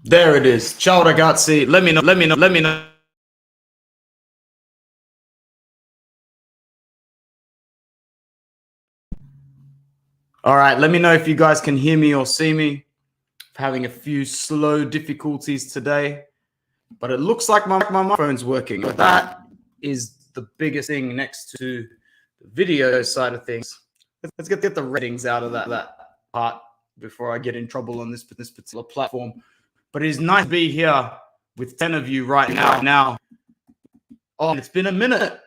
There it is. Ciao ragazzi. Let me know. All right, let me know if you guys can hear me or see me. I'm having a few slow difficulties today, but it looks like my microphone's working. But that is the biggest thing next to the video side of things. Let's get the ratings out of that part before I get in trouble on this particular platform. But it is nice to be here with 10 of you right now. Oh, it's been a minute.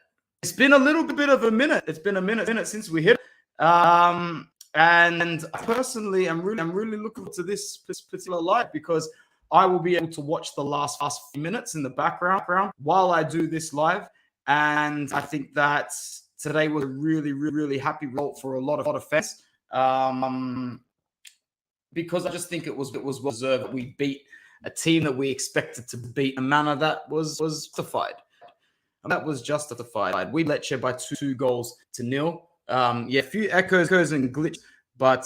It's been a little bit of a minute. It's been a minute since we hit. And personally, I'm really looking forward to this particular live because I will be able to watch the last few minutes in the background while I do this live. And I think that today was a really happy result for a lot of fans. Because I just think it was well deserved that we beat a team that we expected to beat in a manner that was justified. And that was justified. We Lecce by 2-0. Yeah, a few echoes and glitches, but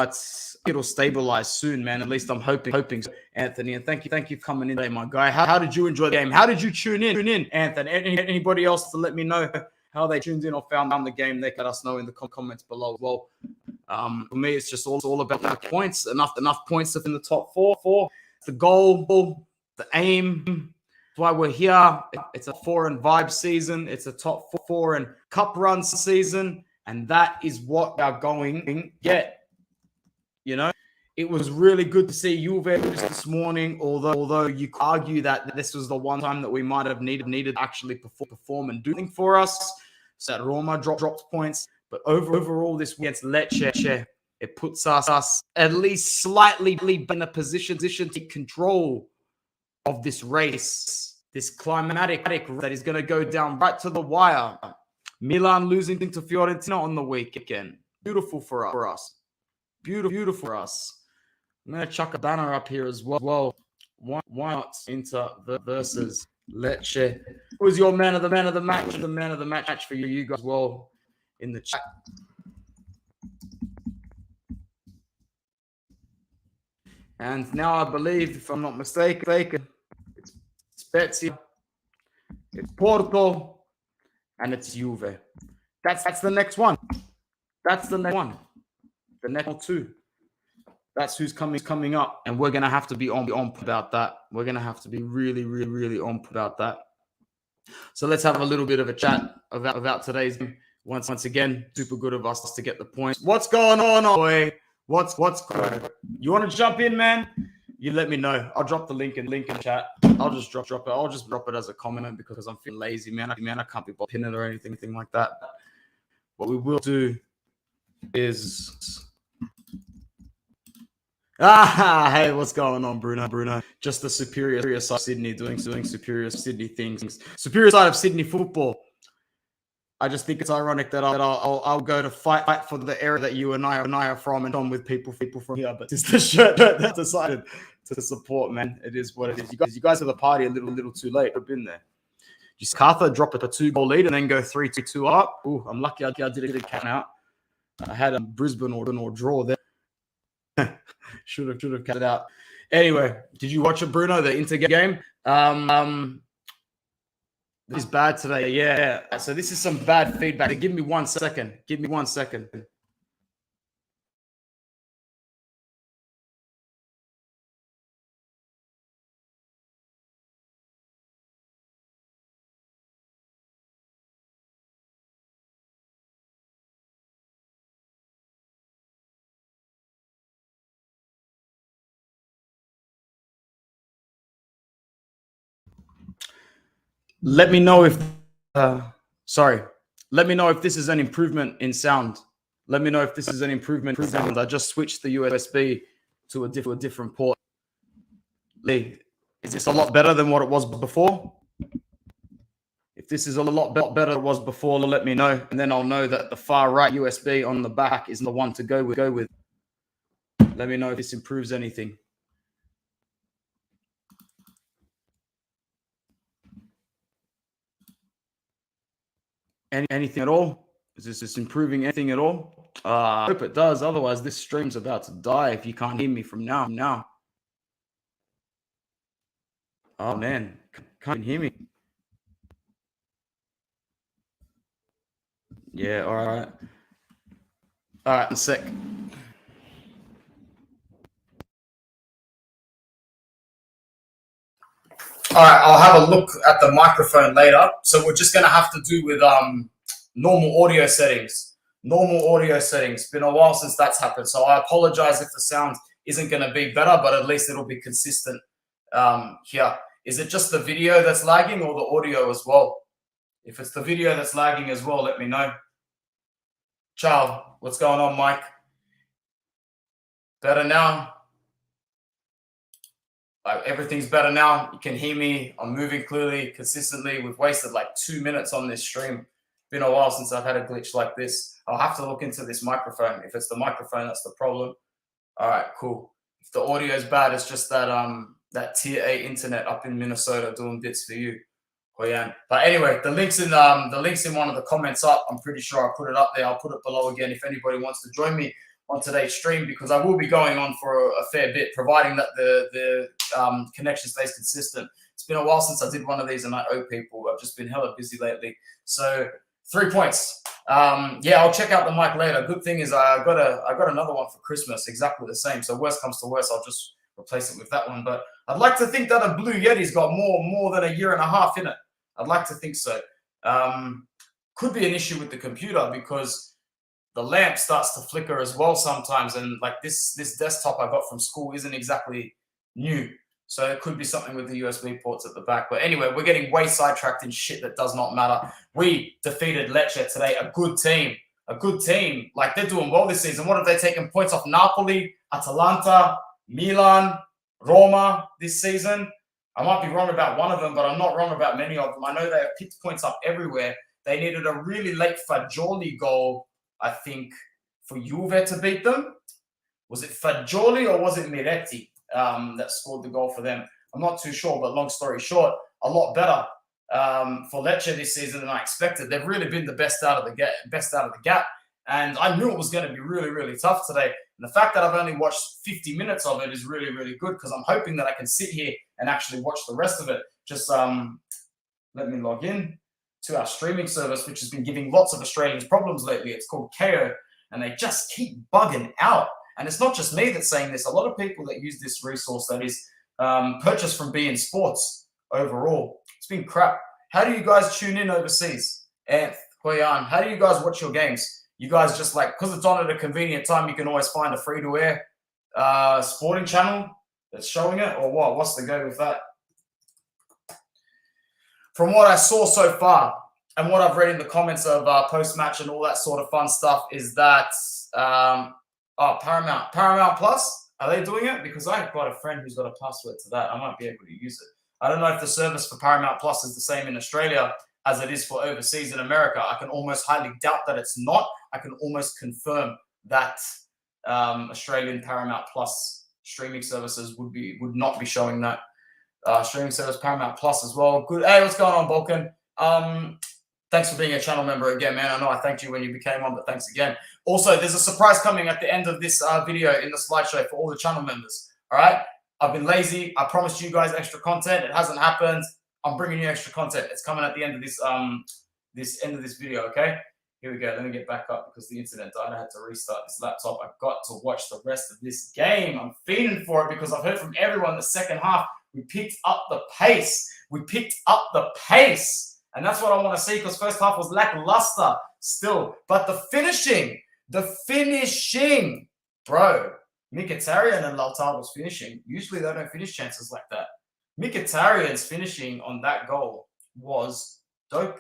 it'll stabilize soon, man. At least I'm hoping so, Anthony. And thank you for coming in today, my guy. How did you enjoy the game? How did you tune in, Anthony? Anybody else to let me know how they tuned in or found the game? They let us know in the comments below as well. For me, it's just all about points. Enough points up in the top four. The goal, the aim. That's why we're here. It's a 4 and vibe season. It's a top 4 and cup run season. And that is what they're going to get. You know, it was really good to see Juve this morning, although you could argue that this was the one time that we might have needed to actually perform and do something for us. So that Roma dropped points. But overall, this against Lecce, it puts us at least slightly in a position to take control of this race, this climatic that is going to go down right to the wire. Milan losing to Fiorentina on the weekend. Beautiful for us. Beautiful for us. I'm going to chuck a banner up here as well. Why not Inter versus Lecce? Who was your man of the match? The man of the match for you guys as well in the chat. And now I believe, if I'm not mistaken, it's Spezia, it's Porto, and it's Juve. That's the next one. That's the next one. The next 2. That's who's coming up, and we're gonna have to be on about that. We're gonna have to be really on about that. So let's have a little bit of a chat about today's game. Once again, super good of us to get the points. What's going on, boy? What's going on? You want to jump in, man? You let me know. I'll drop the link in chat. I'll just drop it. I'll just drop it as a comment because I'm feeling lazy, man. I can't be pinning or anything like that. What we will do is hey, what's going on, Bruno? Just the superior side of Sydney doing superior Sydney things. Superior side of Sydney football. I just think it's ironic that I'll go to fight for the area that you and I are from and on with people from here. But it's the shirt that I decided to support, man. It is what it is. You guys have the party a little too late. I've been there. Just Cartha drop a 2-goal lead and then go 3-2 up. Ooh, I'm lucky I did it count out. I had a Brisbane or draw there. should have cut it out. Anyway, did you watch it, Bruno? The Inter game. This is bad today. Yeah. So this is some bad feedback. Give me 1 second. Let me know if Let me know if this is an improvement in sound. Let me know if this is an improvement in sound. I just switched the USB to a different port. Lee, is this a lot better than what it was before? If this is a lot better than it was before, let me know, and then I'll know that the far right USB on the back is the one to go with. Let me know if this improves anything. Anything at all? Is this improving anything at all? I hope it does. Otherwise, this stream's about to die if you can't hear me from now. Oh, man. Can't hear me. Yeah, all right. All right, in a sec. All right, I'll have a look at the microphone later. So we're just going to have to do with normal audio settings. Been a while since that's happened. So I apologize if the sound isn't going to be better, but at least it'll be consistent here. Is it just the video that's lagging or the audio as well? If it's the video that's lagging as well, let me know. Ciao. What's going on, Mike? Better now? Everything's better now. You can hear me. I'm moving clearly, consistently. We've wasted like 2 minutes on this stream. Been a while since I've had a glitch like this. I'll have to look into this microphone. If it's the microphone, that's the problem. All right, cool. If the audio is bad, it's just that that tier A internet up in Minnesota doing bits for you. Oh yeah. But anyway, the link's in one of the comments up. I'm pretty sure I put it up there. I'll put it below again if anybody wants to join me on today's stream, because I will be going on for a fair bit, providing that the connection stays consistent. It's been a while since I did one of these, and I owe people. I've just been hella busy lately. So 3 points. Yeah, I'll check out the mic later. Good thing is I got another one for Christmas, exactly the same. So worst comes to worst, I'll just replace it with that one. But I'd like to think that a Blue Yeti's got more than a year and a half in it. I'd like to think so. Could be an issue with the computer because the lamp starts to flicker as well sometimes. And like this desktop I got from school isn't exactly new. So it could be something with the USB ports at the back. But anyway, we're getting way sidetracked in shit that does not matter. We defeated Lecce today, a good team. A good team. Like, they're doing well this season. What have they taken points off? Napoli, Atalanta, Milan, Roma this season? I might be wrong about one of them, but I'm not wrong about many of them. I know they have picked points up everywhere. They needed a really late Fagioli goal, I think, for Juve to beat them. Was it Fagioli or was it Miretti that scored the goal for them? I'm not too sure, but long story short, a lot better for Lecce this season than I expected. They've really been the best out of the gap. And I knew it was going to be really, really tough today. And the fact that I've only watched 50 minutes of it is really, really good, because I'm hoping that I can sit here and actually watch the rest of it. Just let me log in to our streaming service, which has been giving lots of Australians problems lately. It's called KO, and they just keep bugging out. And it's not just me that's saying this. A lot of people that use this resource that is purchased from beIN Sports overall. It's been crap. How do you guys tune in overseas? Anth, Hoyan, how do you guys watch your games? You guys just like, because it's on at a convenient time, you can always find a free-to-air sporting channel that's showing it, or what? What's the go with that? From what I saw so far and what I've read in the comments of post-match and all that sort of fun stuff is that, Paramount Plus, are they doing it? Because I've got a friend who's got a password to that. I might be able to use it. I don't know if the service for Paramount Plus is the same in Australia as it is for overseas in America. I can almost highly doubt that it's not. I can almost confirm that Australian Paramount Plus streaming services would not be showing that. Streaming service Paramount Plus as well. Good. Hey, what's going on, Balkan? Thanks for being a channel member again, man. I know I thanked you when you became one, but thanks again. Also, there's a surprise coming at the end of this video in the slideshow for all the channel members. All right? I've been lazy. I promised you guys extra content. It hasn't happened. I'm bringing you extra content. It's coming at the end of this video, okay? Here we go. Let me get back up because the internet died. I had to restart this laptop. I've got to watch the rest of this game. I'm feeding for it because I've heard from everyone the second half. We picked up the pace. And that's what I want to see, because first half was lackluster still. But the finishing, bro. Mkhitaryan and Lautaro's finishing. Usually they don't finish chances like that. Mkhitaryan's finishing on that goal was dope.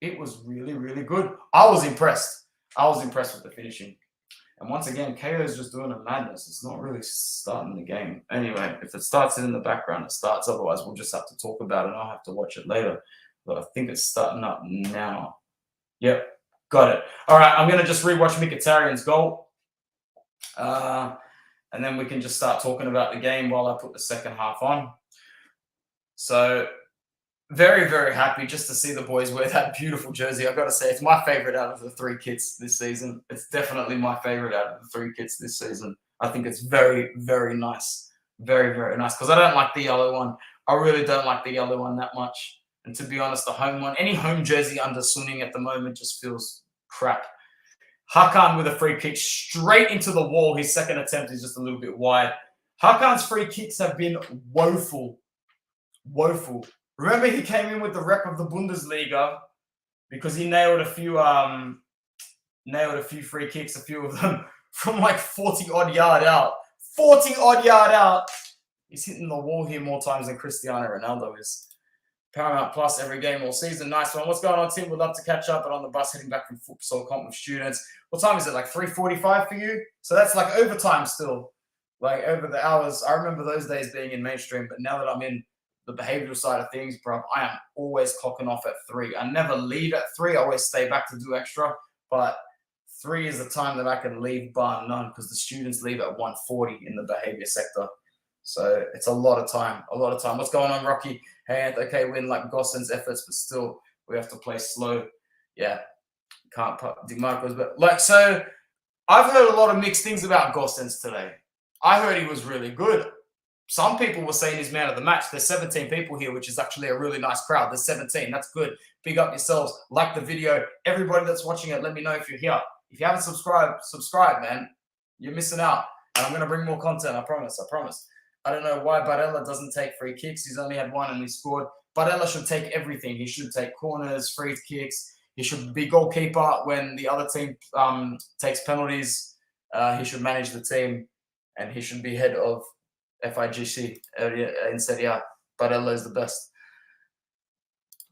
It was really, really good. I was impressed with the finishing. And once again, KO is just doing a madness. It's not really starting the game. Anyway, if it starts in the background, it starts. Otherwise, we'll just have to talk about it and I'll have to watch it later. But I think it's starting up now. Yep, got it. All right, I'm going to just rewatch Mkhitaryan's goal. And then we can just start talking about the game while I put the second half on. So very, very happy just to see the boys wear that beautiful jersey. I've got to say, it's my favorite out of the 3 kits this season. It's definitely my favorite out of the 3 kits this season. I think it's very, very nice. Very, very nice. Because I don't like the yellow one. I really don't like the yellow one that much. And to be honest, the home one, any home jersey under Suning at the moment just feels crap. Hakan with a free kick straight into the wall. His second attempt is just a little bit wide. Hakan's free kicks have been woeful. Woeful. Remember, he came in with the rep of the Bundesliga because he nailed a few free kicks, a few of them from like 40-odd yard out. 40-odd yard out. He's hitting the wall here more times than Cristiano Ronaldo is. Paramount Plus every game all season. Nice one. What's going on, Tim? Would love to catch up, but on the bus heading back from futsal comp with students. What time is it? Like 3:45 for you? So that's like overtime still. Like over the hours. I remember those days being in mainstream, but now that I'm in the behavioral side of things, bro, I am always clocking off at 3. I never leave at 3. I always stay back to do extra, but 3 is the time that I can leave bar none because the students leave at 1:40 in the behavior sector. So it's a lot of time, What's going on, Rocky? Hey, okay, win like Gossen's efforts, but still we have to play slow. Yeah, can't put DeMarcos, but like, so I've heard a lot of mixed things about Gossen's today. I heard he was really good. Some people were saying he's man of the match. There's 17 people here, which is actually a really nice crowd. There's 17. That's good. Big up yourselves. Like the video. Everybody that's watching it, let me know if you're here. If you haven't subscribe, man. You're missing out. And I'm going to bring more content. I promise. I don't know why Barella doesn't take free kicks. He's only had 1 and he scored. Barella should take everything. He should take corners, free kicks. He should be goalkeeper when the other team takes penalties. He should manage the team. And he should be head of FIGC in Serie A. Barella is the best.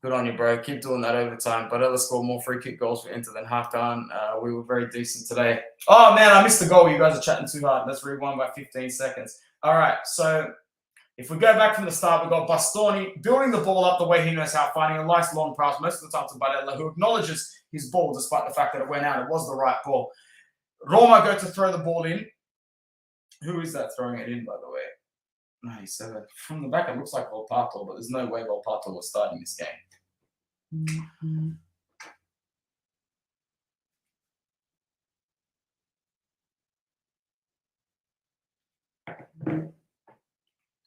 Good on you, bro. Keep doing that overtime. Barella scored more free kick goals for Inter than Hakan. We were very decent today. Oh, man, I missed the goal. You guys are chatting too hard. Let's rewind by 15 seconds. All right, so if we go back from the start, we've got Bastoni building the ball up the way he knows how, finding a nice long pass most of the time to Barella, who acknowledges his ball despite the fact that it went out. It was the right ball. Roma go to throw the ball in. Who is that throwing it in, by the way? 97. From the back, it looks like Volpato, but there's no way Volpato was starting this game.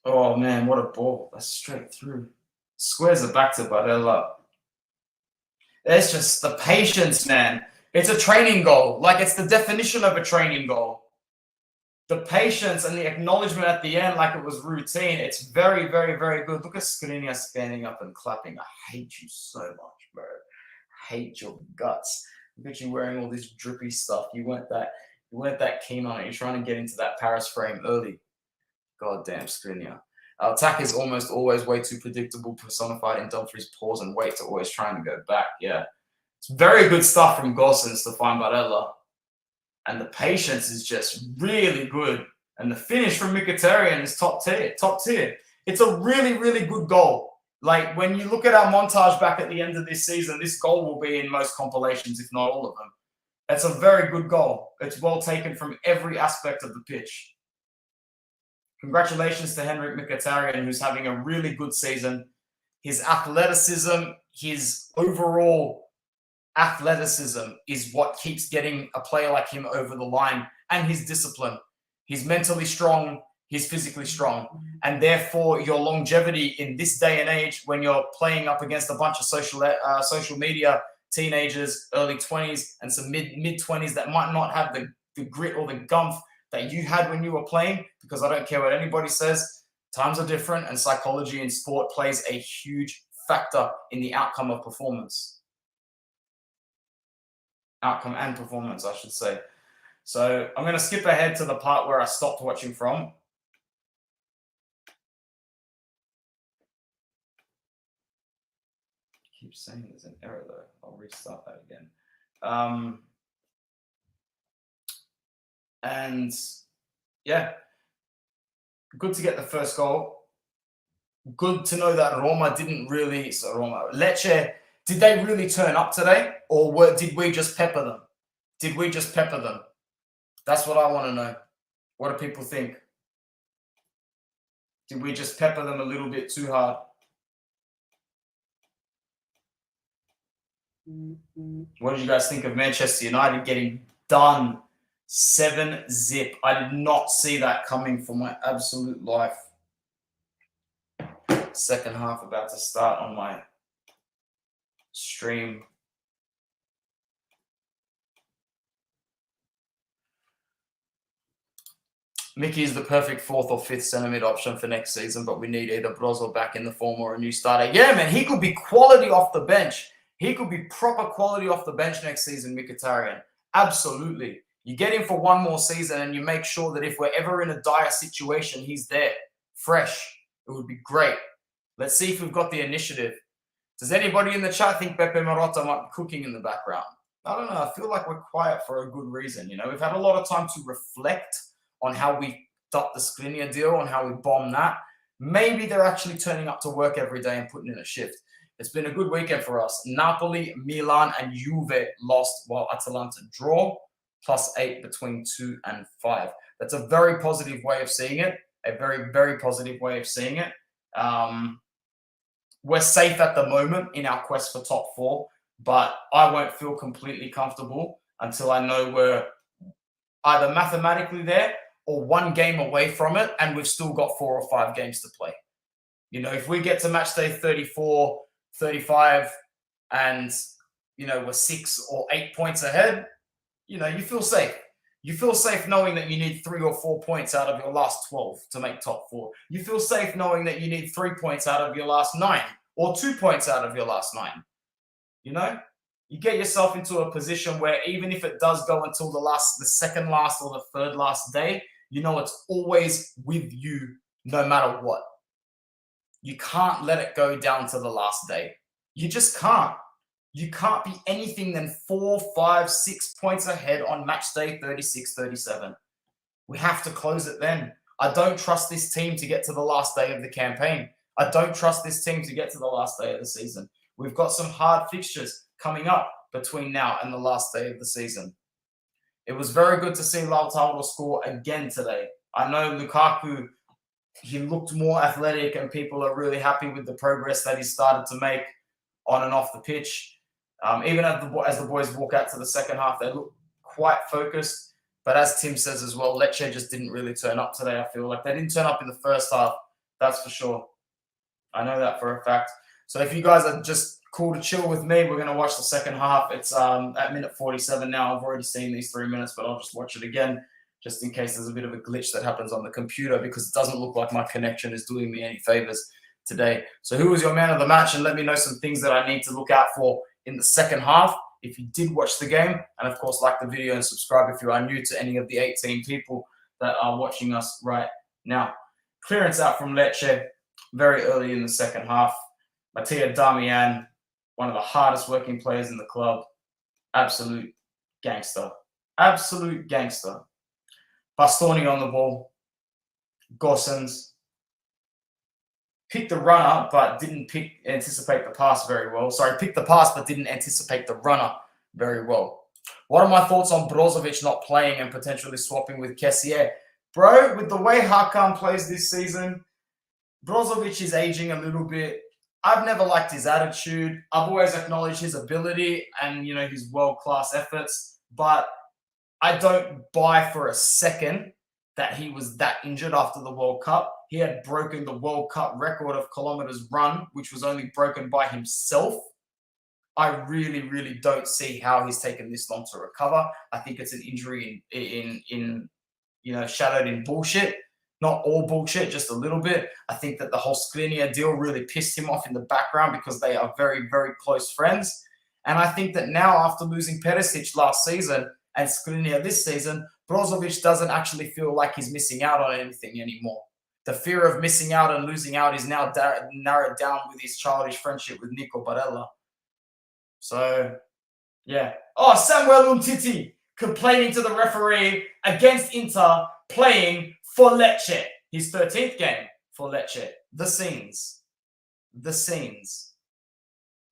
Oh, man, what a ball. That's straight through. Squares it back to Barella. It's just the patience, man. It's a training goal. Like, it's the definition of a training goal. The patience and the acknowledgement at the end, like it was routine. It's very, very, very good. Look at Skriniar standing up and clapping. I hate you so much, bro. I hate your guts. Look at you wearing all this drippy stuff. You weren't that keen on it. You're trying to get into that Paris frame early. God damn, Skriniar. Our attack is almost always way too predictable, personified in Dumfries' pause and wait to always trying to go back. Yeah. It's very good stuff from Gossens to find Barella. And the patience is just really good. And the finish from Mkhitaryan is top tier. It's a really, really good goal. Like, when you look at our montage back at the end of this season, this goal will be in most compilations, if not all of them. It's a very good goal. It's well taken from every aspect of the pitch. Congratulations to Henrik Mkhitaryan, who's having a really good season. His athleticism, his overall athleticism is what keeps getting a player like him over the line, and his discipline. He's mentally strong, he's physically strong, and therefore your longevity in this day and age when you're playing up against a bunch of social media teenagers, early 20s, and some mid-20s that might not have the grit or the gumph that you had when you were playing, because I don't care what anybody says, times are different, and psychology in sport plays a huge factor in the outcome of performance. Outcome and performance, I should say. So I'm going to skip ahead to the part where I stopped watching from. I keep saying there's an error though. I'll restart that again. And yeah, good to get the first goal. Good to know that Roma didn't really, Lecce, did they really turn up today? Or did we just pepper them? That's what I want to know. What do people think? Did we just pepper them a little bit too hard? What did you guys think of Manchester United getting done 7-0? I did not see that coming for my absolute life. Second half about to start on my stream. Mickey is the perfect 4th or 5th centre mid option for next season, but we need either Brozo back in the form or a new starter. Yeah, man, he could be quality off the bench. He could be proper quality off the bench next season, Mkhitaryan. Absolutely. You get him for one more season and you make sure that if we're ever in a dire situation, he's there. fresh. It would be great. Let's see if we've got the initiative. Does anybody in the chat think Pepe Marotta might be cooking in the background? I don't know. I feel like we're quiet for a good reason. You know, we've had a lot of time to reflect on how we ducked the Skriniar deal, on how we bombed that. Maybe they're actually turning up to work every day and putting in a shift. It's been a good weekend for us. Napoli, Milan, and Juve lost while Atalanta draw, +8 between 2 and 5. That's a very positive way of seeing it. A very, very positive way of seeing it. We're safe at the moment in our quest for top 4, but I won't feel completely comfortable until I know we're either mathematically there or one game away from it, and we've still got 4 or 5 games to play. You know, if we get to match day 34, 35, and, you know, we're 6 or 8 points ahead, you know, you feel safe. You feel safe knowing that you need 3 or 4 points out of your last 12 to make top 4. You feel safe knowing that you need 3 points out of your last 9 or 2 points out of your last 9. You know, you get yourself into a position where even if it does go until the second last or the third last day, you know it's always with you no matter what. You can't let it go down to the last day. You just can't. You can't be anything than 4, 5, 6 points ahead on match day 36, 37. We have to close it then. I don't trust this team to get to the last day of the campaign. I don't trust this team to get to the last day of the season. We've got some hard fixtures coming up between now and the last day of the season. It was very good to see Lautaro score again today. I know Lukaku, he looked more athletic, and people are really happy with the progress that he started to make on and off the pitch. Even as the boys walk out to the second half, they look quite focused. But as Tim says as well, Lecce just didn't really turn up today, I feel like. They didn't turn up in the first half, that's for sure. I know that for a fact. So if you guys are just cool to chill with me, we're going to watch the second half. It's at minute 47 now. I've already seen these 3 minutes, but I'll just watch it again just in case there's a bit of a glitch that happens on the computer, because it doesn't look like my connection is doing me any favors today. So who was your man of the match? And let me know some things that I need to look out for in the second half if you did watch the game. And of course, like the video and subscribe if you are new to any of the 18 people that are watching us right now. Clearance out from Lecce very early in the second half. Mattia Darmian, one of the hardest working players in the club. Absolute gangster. Absolute gangster. Bastoni on the ball. Gossens picked the runner, but didn't anticipate the pass very well. Sorry, picked the pass, but didn't anticipate the runner very well. What are my thoughts on Brozovic not playing and potentially swapping with Kessier? Bro, with the way Hakan plays this season, Brozovic is aging a little bit. I've never liked his attitude. I've always acknowledged his ability and, you know, his world-class efforts, but I don't buy for a second that he was that injured after the World Cup. He had broken the World Cup record of kilometers run, which was only broken by himself. I really, really don't see how he's taken this long to recover. I think it's an injury in shadowed in bullshit. Not all bullshit, just a little bit. I think that the whole Skriniar deal really pissed him off in the background because they are very, very close friends. And I think that now, after losing Perisic last season and Skriniar this season, Brozovic doesn't actually feel like he's missing out on anything anymore. The fear of missing out and losing out is now narrowed down with his childish friendship with Nico Barella. So, yeah. Oh, Samuel Umtiti complaining to the referee against Inter playing for Lecce. His 13th game for Lecce. The scenes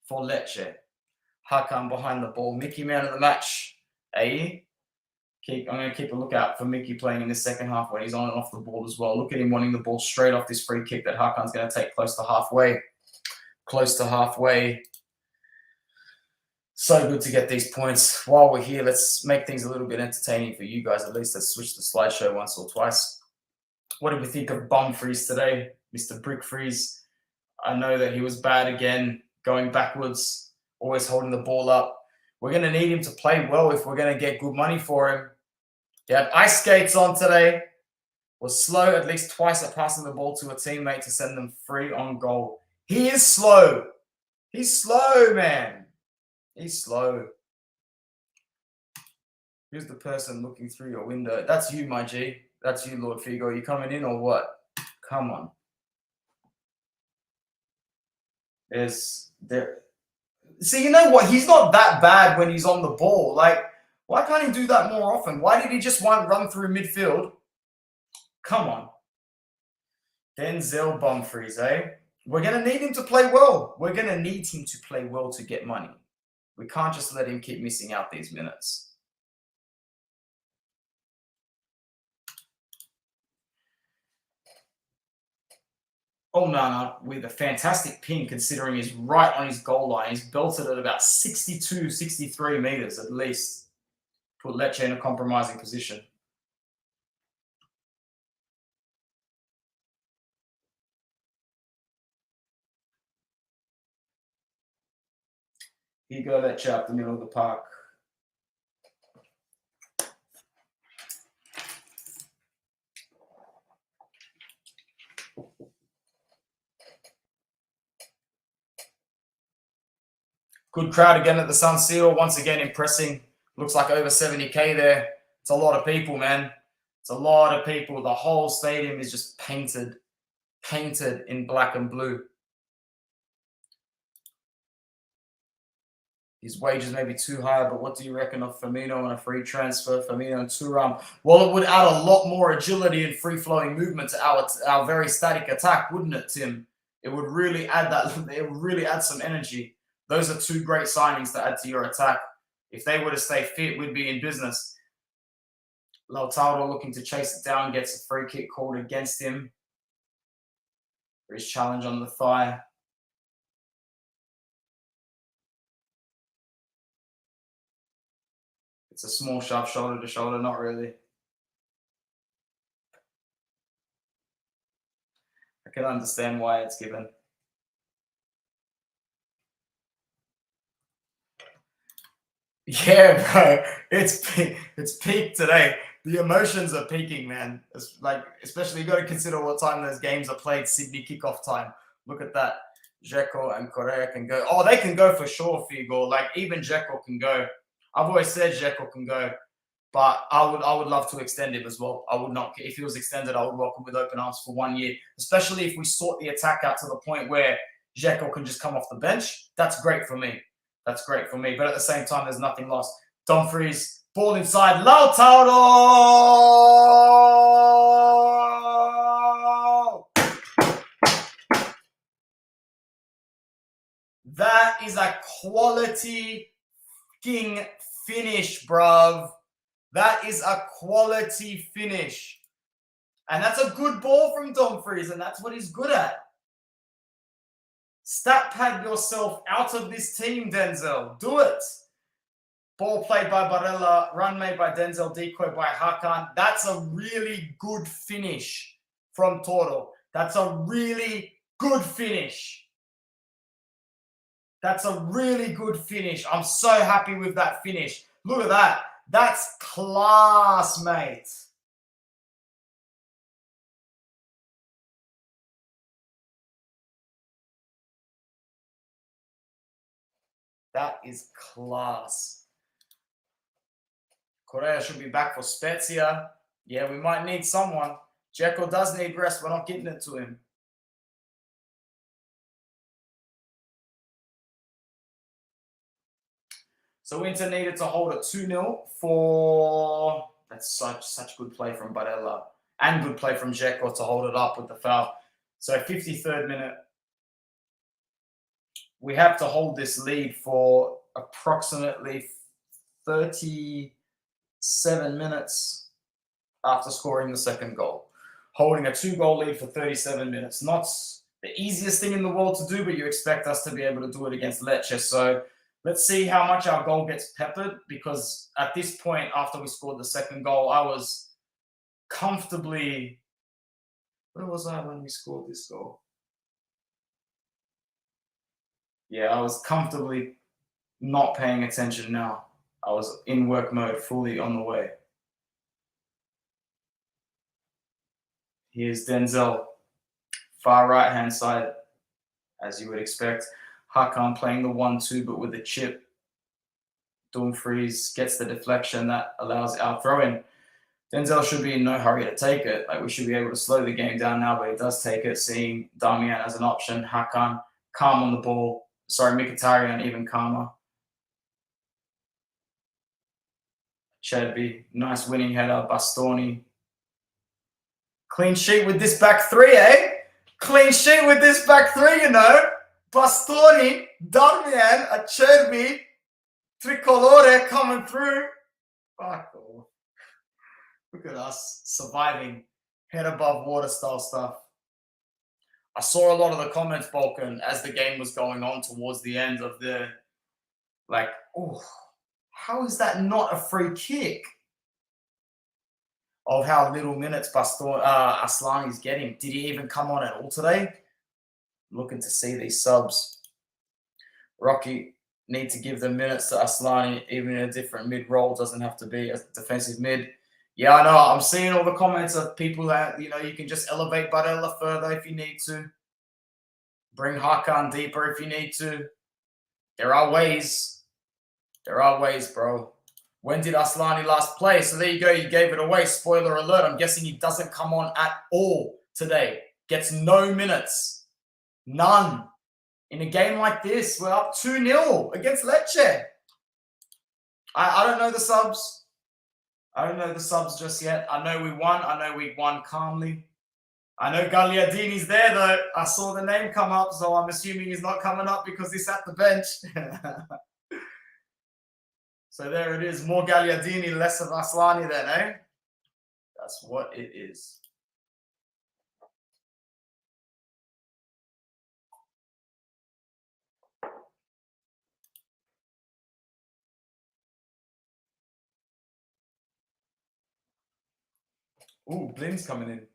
for Lecce. Hakan behind the ball. Mickey man of the match. I'm going to keep a lookout for Mickey playing in the second half when he's on and off the ball as well. Look at him wanting the ball straight off this free kick that Hakan's going to take close to halfway. So good to get these points. While we're here, let's make things a little bit entertaining for you guys. At least let's switch the slideshow once or twice. What did we think of Bumfries today, Mr. Brickfries? I know that he was bad again, going backwards, always holding the ball up. We're going to need him to play well if we're going to get good money for him. He had ice skates on today. Was slow at least twice at passing the ball to a teammate to send them free on goal. He is slow. He's slow, man. He's slow. Who's the person looking through your window? That's you, my G. That's you, Lord Figo. Are you coming in or what? Come on. There's there. See, you know what? He's not that bad when he's on the ball. Like, why can't he do that more often? Why did he just want run through midfield? Come on. Denzel Dumfries, eh? We're going to need him to play well. We're going to need him to play well to get money. We can't just let him keep missing out these minutes. Oh, no, with a fantastic ping considering he's right on his goal line. He's belted at about 62, 63 meters at least. Put Lecce in a compromising position. Here you go, Lecce up the middle of the park. Good crowd again at the San Siro. Once again, impressing. Looks like over 70K there. It's a lot of people, man. It's a lot of people. The whole stadium is just painted in black and blue. His wages may be too high, but what do you reckon of Firmino on a free transfer? Firmino and Thuram. Well, it would add a lot more agility and free-flowing movement to our very static attack, wouldn't it, Tim? It would really add that. It would really add some energy. Those are two great signings to add to your attack. If they were to stay fit, we'd be in business. Lautaro looking to chase it down, gets a free kick called against him. For his challenge on the thigh. It's a small shove, shoulder to shoulder, not really. I can understand why it's given. Yeah, bro, it's peak today. The emotions are peaking, man. It's like, especially you got to consider what time those games are played. Sydney kickoff time. Look at that. Dzeko and Correa can go. Oh, they can go for sure, Figo. Like even Dzeko can go. I've always said Dzeko can go, but I would love to extend him as well. I would not, if he was extended, I would welcome with open arms for 1 year. Especially if we sort the attack out to the point where Dzeko can just come off the bench. That's great for me. That's great for me. But at the same time, there's nothing lost. Dumfries, ball inside. Lautaro! That is a quality fucking finish, bruv. That is a quality finish. And that's a good ball from Dumfries, and that's what he's good at. Stat pad yourself out of this team, Denzel. Do it. Ball played by Barella, run made by Denzel, decoy by Hakan. That's a really good finish from Toro. That's a really good finish. That's a really good finish. I'm so happy with that finish. Look at that. That's class, mate. That is class. Correa should be back for Spezia. Yeah, we might need someone. Dzeko does need rest. We're not getting it to him. So Inter needed to hold it 2-0 for... That's such good play from Barella. And good play from Dzeko to hold it up with the foul. So 53rd minute. We have to hold this lead for approximately 37 minutes after scoring the second goal. Holding a 2-goal lead for 37 minutes. Not the easiest thing in the world to do, but you expect us to be able to do it against Lecce. So let's see how much our goal gets peppered, because at this point, after we scored the second goal, I was comfortably... Where was I when we scored this goal? Yeah, I was comfortably not paying attention now. I was in work mode, fully on the way. Here's Denzel, far right-hand side, as you would expect. Hakan playing the 1-2, but with a chip. Dumfries gets the deflection that allows our throw-in. Denzel should be in no hurry to take it. Like, we should be able to slow the game down now, but he does take it, seeing Damian as an option. Hakan calm on the ball. Sorry, Mkhitaryan even calmer. Cherby, nice winning header. Bastoni. Clean sheet with this back three, eh? Clean sheet with this back three, you know. Bastoni, Darmian, Acerbi, Tricolore coming through. Fuck off. Look at us surviving head above water style stuff. I saw a lot of the comments, Balkan, as the game was going on towards the end of the, like, oh, how is that not a free kick? Of how little minutes Aslani's getting. Did he even come on at all today? Looking to see these subs. Rocky, need to give the minutes to Aslani, even in a different mid role. Doesn't have to be a defensive mid. Yeah, I know. I'm seeing all the comments of people that, you can just elevate Barella further if you need to. Bring Hakan deeper if you need to. There are ways. There are ways, bro. When did Aslani last play? So there you go. You gave it away. Spoiler alert. I'm guessing he doesn't come on at all today. Gets no minutes. None. In a game like this, we're up 2-0 against Lecce. I don't know the subs. I don't know the subs just yet. I know we won. I know we won calmly. I know Gagliardini's there, though. I saw the name come up, so I'm assuming he's not coming up because he's at the bench. So there it is. More Gagliardini, less of Aslani then, eh? That's what it is. Ooh, Blin's coming in.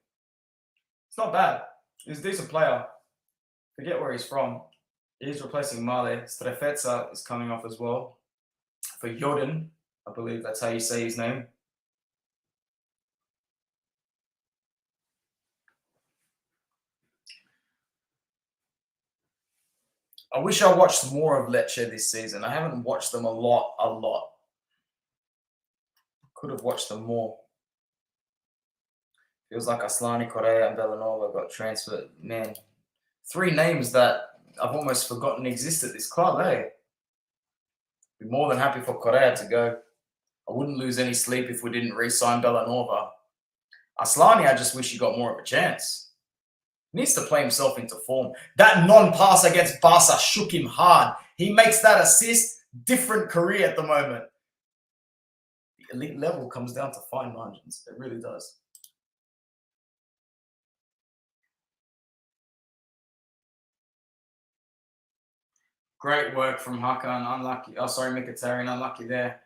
It's not bad. He's a decent player. Forget where he's from. He's replacing Male. Strefezza is coming off as well. For Jordan, I believe that's how you say his name. I wish I watched more of Lecce this season. I haven't watched them a lot. Could have watched them more. Feels like Aslani, Correa, and Bellanova got transferred. Man, 3 names that I've almost forgotten exist at this club, eh? Be more than happy for Correa to go. I wouldn't lose any sleep if we didn't re-sign Bellanova. Aslani, I just wish he got more of a chance. He needs to play himself into form. That non-pass against Barca shook him hard. He makes that assist, different career at the moment. The elite level comes down to fine margins. It really does. Great work from Hakan. Unlucky. Oh, sorry, Mkhitaryan. Unlucky there.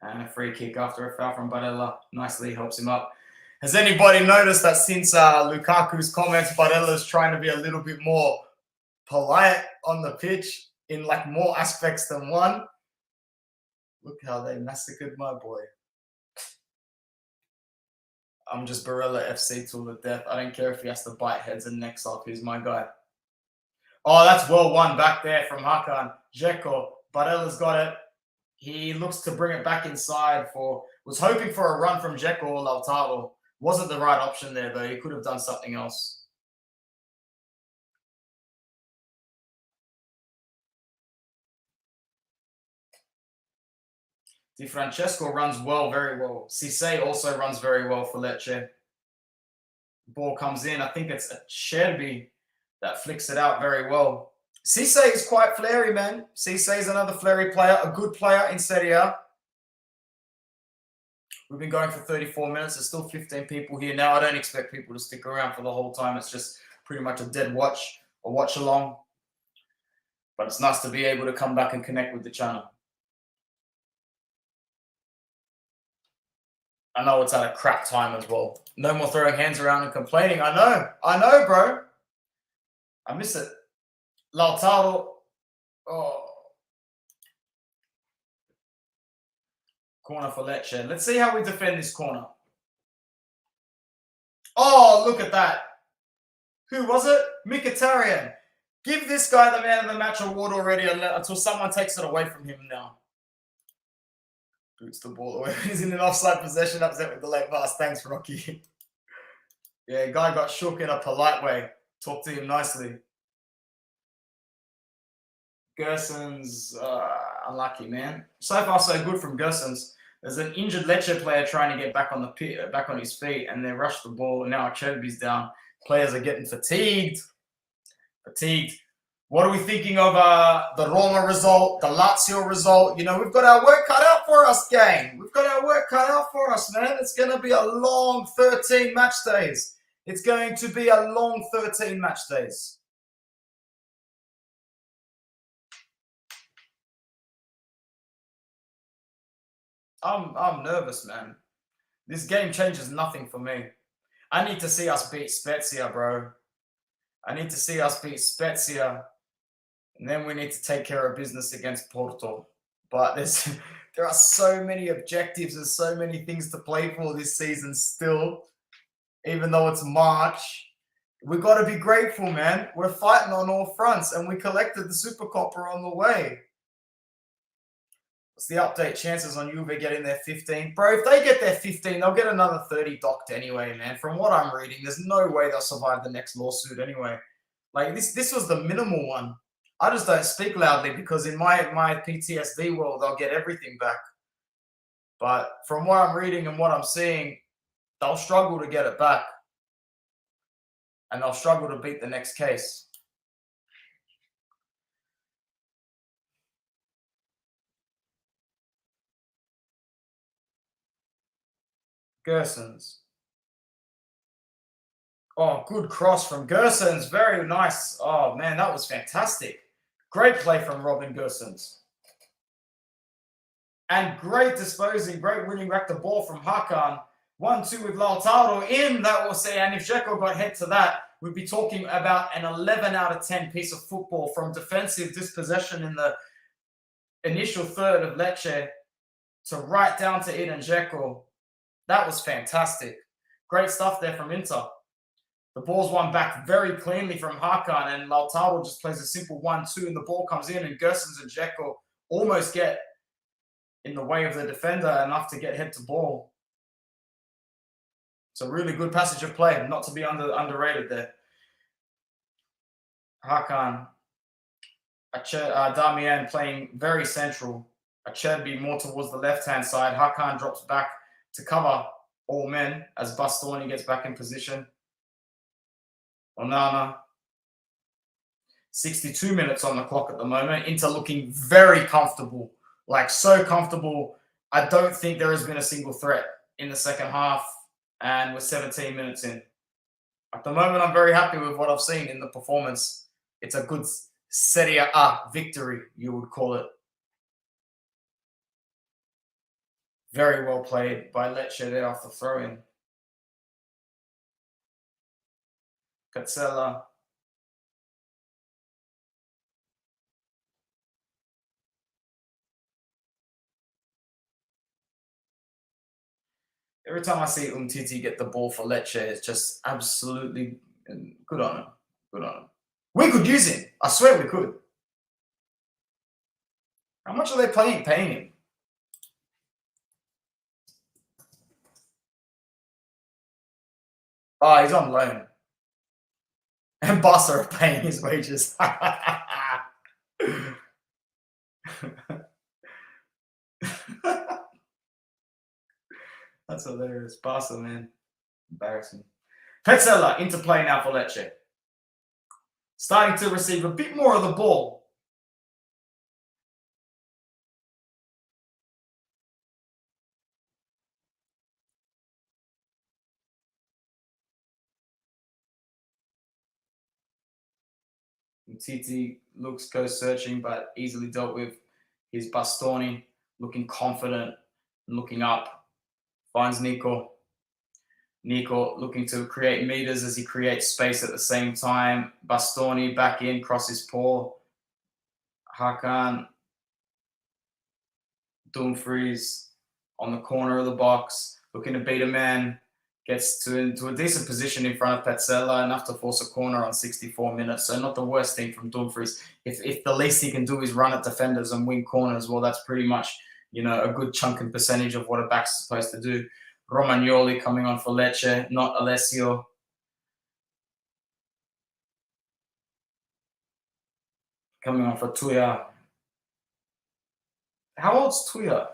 And a free kick after a foul from Barella. Nicely helps him up. Has anybody noticed that since Lukaku's comments, Barella's trying to be a little bit more polite on the pitch in like more aspects than one? Look how they massacred my boy. I'm just Barella FC till the death. I don't care if he has to bite heads and necks off. He's my guy. Oh, that's well won back there from Hakan. Dzeko. Barella's got it. He looks to bring it back inside was hoping for a run from Dzeko or Lautaro. Wasn't the right option there, though. He could have done something else. Di Francesco runs well, very well. Cisse also runs very well for Lecce. Ball comes in. I think it's Acerbi that flicks it out very well. Cisse is quite flary, man. Cisse is another flary player, a good player in Serie A. We've been going for 34 minutes. There's still 15 people here now. I don't expect people to stick around for the whole time. It's just pretty much a dead watch, a watch along. But it's nice to be able to come back and connect with the channel. I know it's at a crap time as well. No more throwing hands around and complaining. I know, bro. I miss it. Lautaro. Oh. Corner for Lecce. Let's see how we defend this corner. Oh, look at that. Who was it? Mkhitaryan. Give this guy the man of the match award already until someone takes it away from him now. Boots the ball away. He's in an offside possession, upset with the late pass. Thanks, Rocky. Yeah, guy got shook in a polite way. Talked to him nicely. Gerson's unlucky, man. So far, so good from Gerson's. There's an injured Lecce player trying to get back on the back on his feet, and they rush the ball. And now Acerbi's down. Players are getting fatigued. What are we thinking of the Roma result, the Lazio result? You know, we've got our work cut out for us, gang. We've got our work cut out for us, man. It's going to be a long 13 match days. It's going to be a long 13 match days. I'm nervous, man. This game changes nothing for me. I need to see us beat Spezia, bro. I need to see us beat Spezia. And then we need to take care of business against Porto. But there are so many objectives and so many things to play for this season still. Even though it's March. We've got to be grateful, man. We're fighting on all fronts. And we collected the Super Copper on the way. What's the update? Chances on Juve getting their 15? Bro, if they get their 15, they'll get another 30 docked anyway, man. From what I'm reading, there's no way they'll survive the next lawsuit anyway. Like, this was the minimal one. I just don't speak loudly because in my PTSD world, I'll get everything back. But from what I'm reading and what I'm seeing, they'll struggle to get it back. And they'll struggle to beat the next case. Gersons. Oh, good cross from Gersons. Very nice. Oh, man, that was fantastic. Great play from Robin Gersons. And great disposing, great winning back the ball from Hakan. 1-2 with Lautaro in, that will say. And if Dzeko got head to that, we'd be talking about an 11 out of 10 piece of football from defensive dispossession in the initial third of Lecce to right down to Edin Dzeko. That was fantastic. Great stuff there from Inter. The ball's won back very cleanly from Hakan, and Lautaro just plays a simple 1-2, and the ball comes in, and Gersons and Dzeko almost get in the way of the defender enough to get head to ball. It's a really good passage of play, not to be underrated there. Hakan, Damian playing very central. Acerbi more towards the left-hand side. Hakan drops back to cover all men as Bastoni gets back in position. Onana. 62 minutes on the clock at the moment. Inter looking very comfortable. Like, so comfortable. I don't think there has been a single threat in the second half. And we're 17 minutes in. At the moment, I'm very happy with what I've seen in the performance. It's a good Serie A victory, you would call it. Very well played by Lecce there off the throw-in. Petzela. Every time I see Umtiti get the ball for Lecce, it's just absolutely good on him. Good on him. We could use him. I swear we could. How much are they paying him? Oh, he's on loan. And Barca are paying his wages. That's hilarious. Barca, man. Embarrassing. Petzela into play now for Lecce. Starting to receive a bit more of the ball. Titi goes searching, but easily dealt with. Here's Bastoni looking confident, looking up. Finds Nico. Nico looking to create meters as he creates space at the same time. Bastoni back in, crosses paw. Hakan. Dumfries on the corner of the box, looking to beat a man. Gets into a decent position in front of Petzela, enough to force a corner on 64 minutes. So not the worst thing from Dumfries. If the least he can do is run at defenders and win corners, well, that's pretty much, you know, a good chunk and percentage of what a back's supposed to do. Romagnoli coming on for Lecce, not Alessio. coming on for Tuya. How old's Tuya?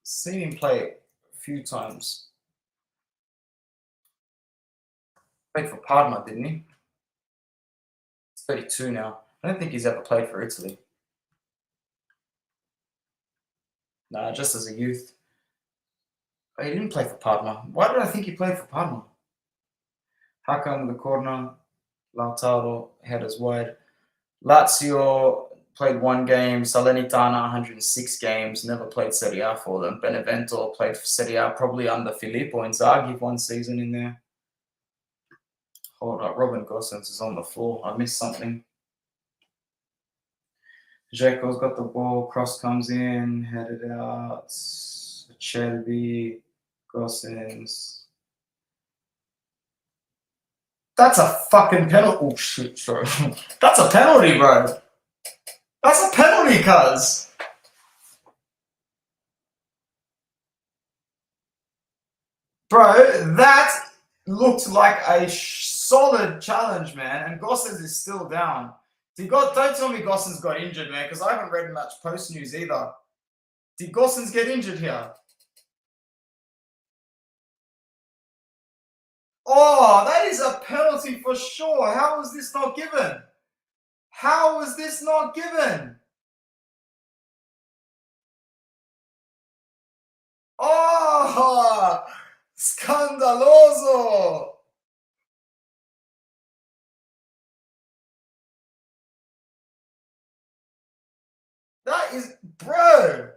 Seen him play a few times. Played for Parma, didn't he? He's 32 now. I don't think he's ever played for Italy. Nah, just as a youth. Oh, he didn't play for Parma. Why did I think he played for Parma? Hakan with the corner. Lautaro headers wide. Lazio played 1 game. Salernitana 106 games. Never played Serie A for them. Benevento played for Serie A probably under Filippo Inzaghi 1 season in there. Hold up, Robin Gosens is on the floor. I missed something. Dzeko's got the ball. Cross comes in. Headed out. Shelby. Gosens. That's a fucking penalty. Oh, shit, sorry. That's a penalty, bro. That's a penalty, cuz. Bro, that looked like a solid challenge, man. And Gosens is still down. Don't tell me Gosens got injured, man, because I haven't read much post news either. Did Gosens get injured here? Oh, that is a penalty for sure. How was this not given? How was this not given? Oh, scandaloso. That is, bro.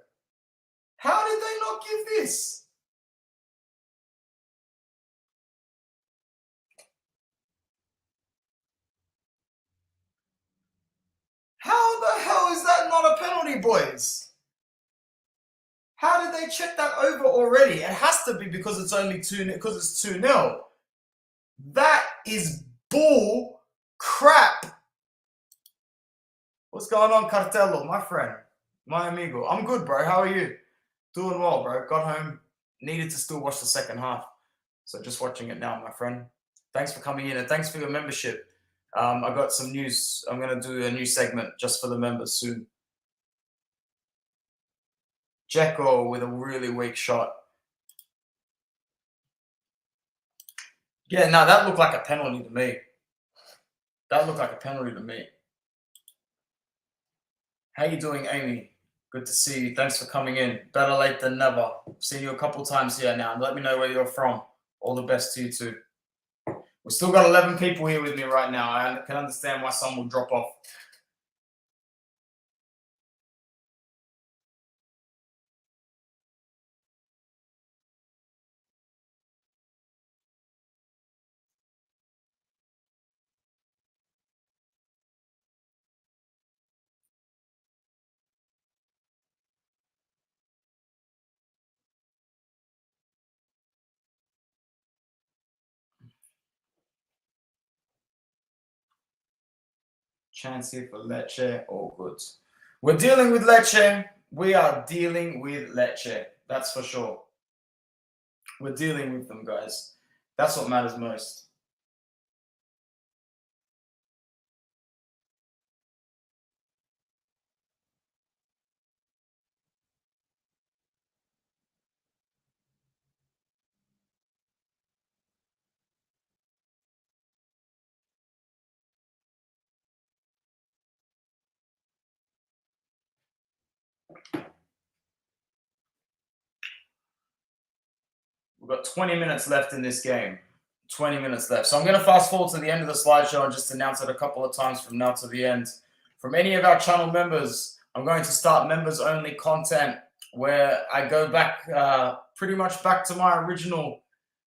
How did they not give this? How the hell is that not a penalty, boys? How did they check that over already? It has to be because it's only 2-0, because it's 2-0. That is bull crap. What's going on, Cartello, my friend, my amigo? I'm good, bro. How are you? Doing well, bro. Got home, needed to still watch the second half. So just watching it now, my friend. Thanks for coming in and thanks for your membership. I got some news. I'm going to do a new segment just for the members soon. Dzeko with a really weak shot. Yeah, no, that looked like a penalty to me. That looked like a penalty to me. How you doing, Amy? Good to see you. Thanks for coming in. Better late than never. Seen you a couple times here now. Let me know where you're from. All the best to you too. We've still got 11 people here with me right now. I can understand why some will drop off. Chance here for Lecce. All good. We're dealing with Lecce. We are dealing with Lecce. That's for sure. We're dealing with them, guys. That's what matters most. We've got 20 minutes left in this game. 20 minutes left. So I'm going to fast forward to the end of the slideshow and just announce it a couple of times from now to the end. From any of our channel members, I'm going to start members-only content where I go back, pretty much back to my original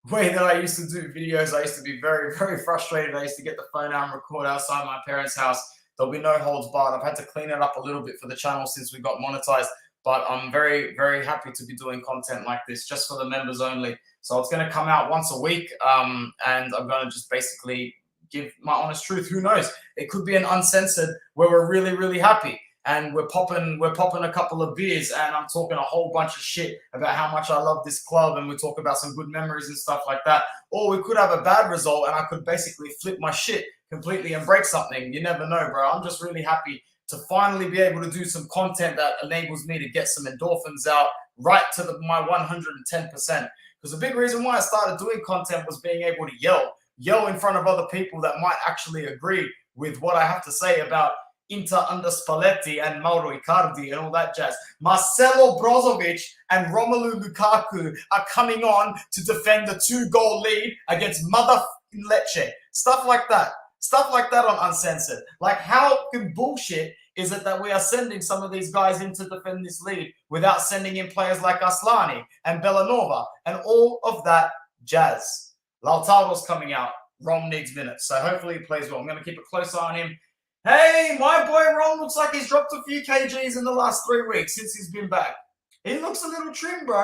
way that I used to do videos. I used to be very, very frustrated. I used to get the phone out and record outside my parents' house. There'll be no holds barred. I've had to clean it up a little bit for the channel since we got monetized, but I'm very, very happy to be doing content like this just for the members only. So it's going to come out once a week, and I'm going to just basically give my honest truth. Who knows? It could be an uncensored where we're really, really happy. and we're popping a couple of beers, and I'm talking a whole bunch of shit about how much I love this club, and we talk about some good memories and stuff like that. Or we could have a bad result, and I could basically flip my shit completely and break something. You never know, bro. I'm just really happy to finally be able to do some content that enables me to get some endorphins out right to my 110%. Because the big reason why I started doing content was being able to yell in front of other people that might actually agree with what I have to say about Inter under Spalletti and Mauro Icardi and all that jazz. Marcelo Brozovic and Romelu Lukaku are coming on to defend the 2-goal lead against motherfucking Lecce. Stuff like that. Stuff like that on Uncensored. Like, how fucking bullshit is it that we are sending some of these guys in to defend this lead without sending in players like Aslani and Bellanova and all of that jazz? Lautaro's coming out. Rom needs minutes, so hopefully he plays well. I'm going to keep a close eye on him. Hey, my boy Rom looks like he's dropped a few kgs in the last 3 weeks since he's been back. He looks a little trim, bro.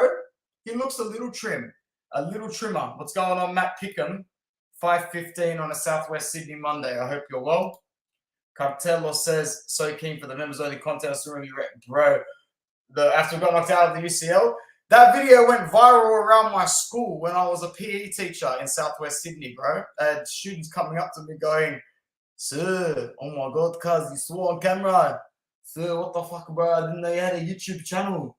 He looks a little trim. A little trimmer. What's going on, Matt Pickham? 5:15 on a Southwest Sydney Monday. I hope you're well. Cartello says, so keen for the members only contest. Bro, after we got knocked out of the UCL, that video went viral around my school when I was a PE teacher in Southwest Sydney, bro. I had students coming up to me going, sir, oh my God, cuz you saw on camera. Sir, what the fuck, bro? I didn't know you had a YouTube channel.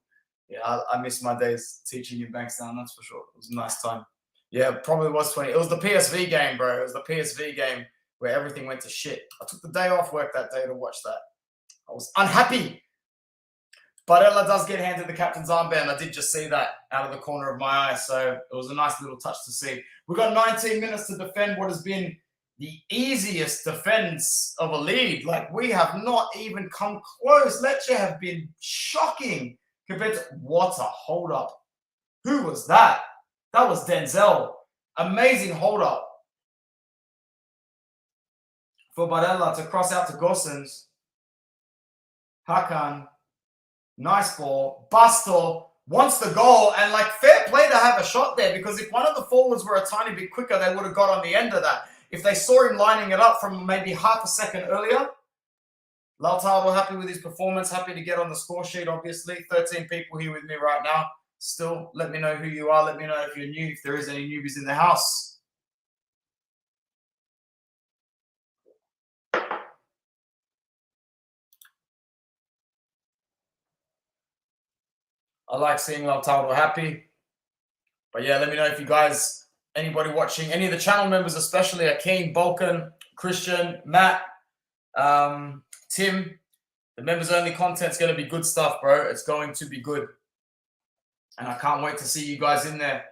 Yeah, I miss my days teaching in Bankstown, that's for sure. It was a nice time. Yeah, probably was 20. It was the PSV game, bro. It was the PSV game where everything went to shit. I took the day off work that day to watch that. I was unhappy. Barella does get handed the captain's armband. I did just see that out of the corner of my eye, so it was a nice little touch to see. We've got 19 minutes to defend what has been the easiest defense of a lead. Like, we have not even come close. Lecce have been shocking compared to what a hold up. Who was that? That was Denzel. Amazing hold up for Barella to cross out to Gosens. Hakan. Nice ball. Basto wants the goal, and like, fair play to have a shot there, because if one of the forwards were a tiny bit quicker, they would have got on the end of that. If they saw him lining it up from maybe half a second earlier. Lautaro happy with his performance, happy to get on the score sheet, obviously. 13 people here with me right now. Still, let me know who you are. Let me know if you're new, if there is any newbies in the house. I like seeing Lautaro happy. But yeah, let me know if you guys, anybody watching, any of the channel members especially, Akeem, Balkan, Christian, Matt, Tim. The members only content's going to be good stuff, bro. It's going to be good. And I can't wait to see you guys in there.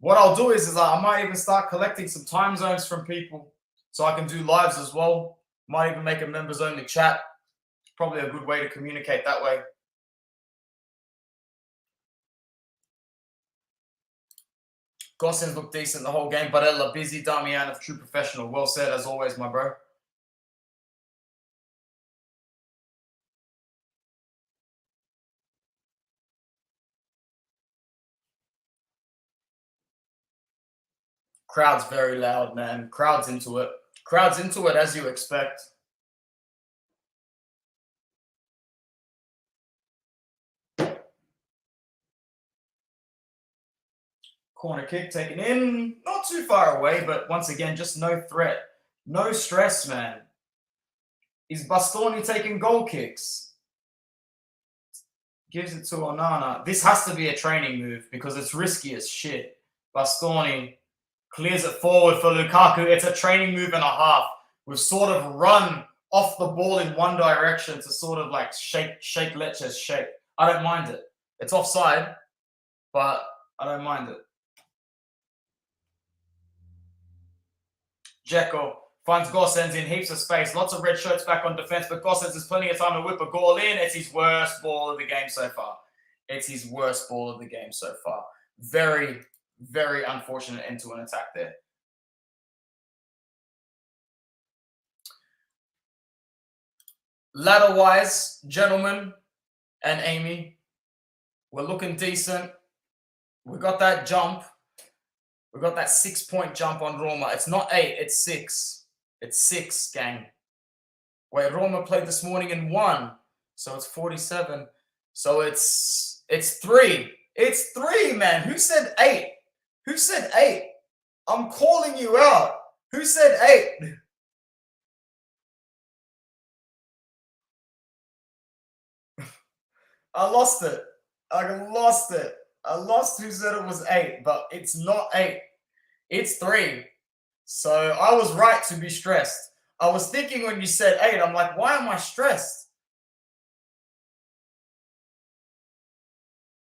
What I'll do is I might even start collecting some time zones from people so I can do lives as well. Might even make a members only chat. Probably a good way to communicate that way. Gosens looked decent the whole game. Barella busy, Damian of true professional. Well said as always, my bro. Crowd's very loud, man. Crowd's into it. Crowd's into it, as you expect. Corner kick taken in. Not too far away, but once again, just no threat. No stress, man. Is Bastoni taking goal kicks? Gives it to Onana. This has to be a training move because it's risky as shit. Bastoni clears it forward for Lukaku. It's a training move and a half. We've sort of run off the ball in one direction to sort of like shake Lecce's shape. I don't mind it. It's offside, but I don't mind it. Dzeko finds Gosens in heaps of space. Lots of red shirts back on defense, but Gosens has plenty of time to whip a goal in. It's his worst ball of the game so far. It's his worst ball of the game so far. Very, very unfortunate end to an attack there. Ladder-wise, gentlemen and Amy, we're looking decent. We got that jump. We got that 6-point jump on Roma. It's not 8, it's 6. It's 6, gang. Wait, Roma played this morning and won. So it's 47. So it's 3. It's 3, man. Who said 8? Who said 8? I'm calling you out. Who said 8? I lost it. I lost it. I lost who said it was 8, but it's not 8. It's 3. So I was right to be stressed. I was thinking when you said 8, I'm like, why am I stressed?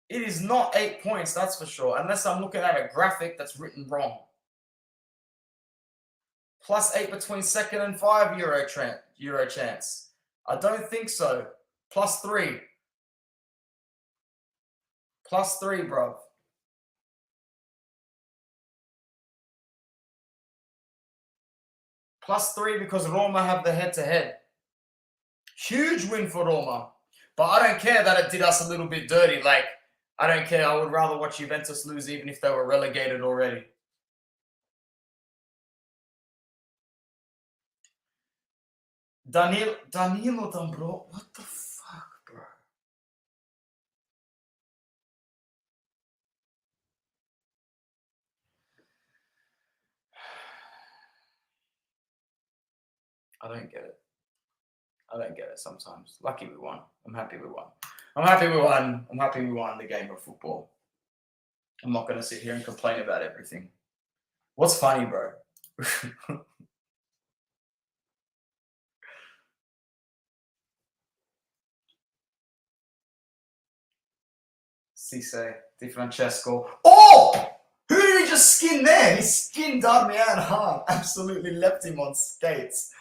It is not 8 points, that's for sure, unless I'm looking at a graphic that's written wrong. +8 between second and 5 Euro chance. I don't think so. +3. +3, bro. +3 because Roma have the head-to-head. Huge win for Roma. But I don't care that it did us a little bit dirty. Like, I don't care. I would rather watch Juventus lose even if they were relegated already. Danilo D'Ambro. What the fuck, bro? I don't get it. I don't get it sometimes. Lucky we won. I'm happy we won. I'm happy we won. I'm happy we won the game of football. I'm not going to sit here and complain about everything. What's funny, bro? Cisse, Di Francesco. Oh! Who did he just skin there? He skinned Damian hard. Absolutely left him on skates.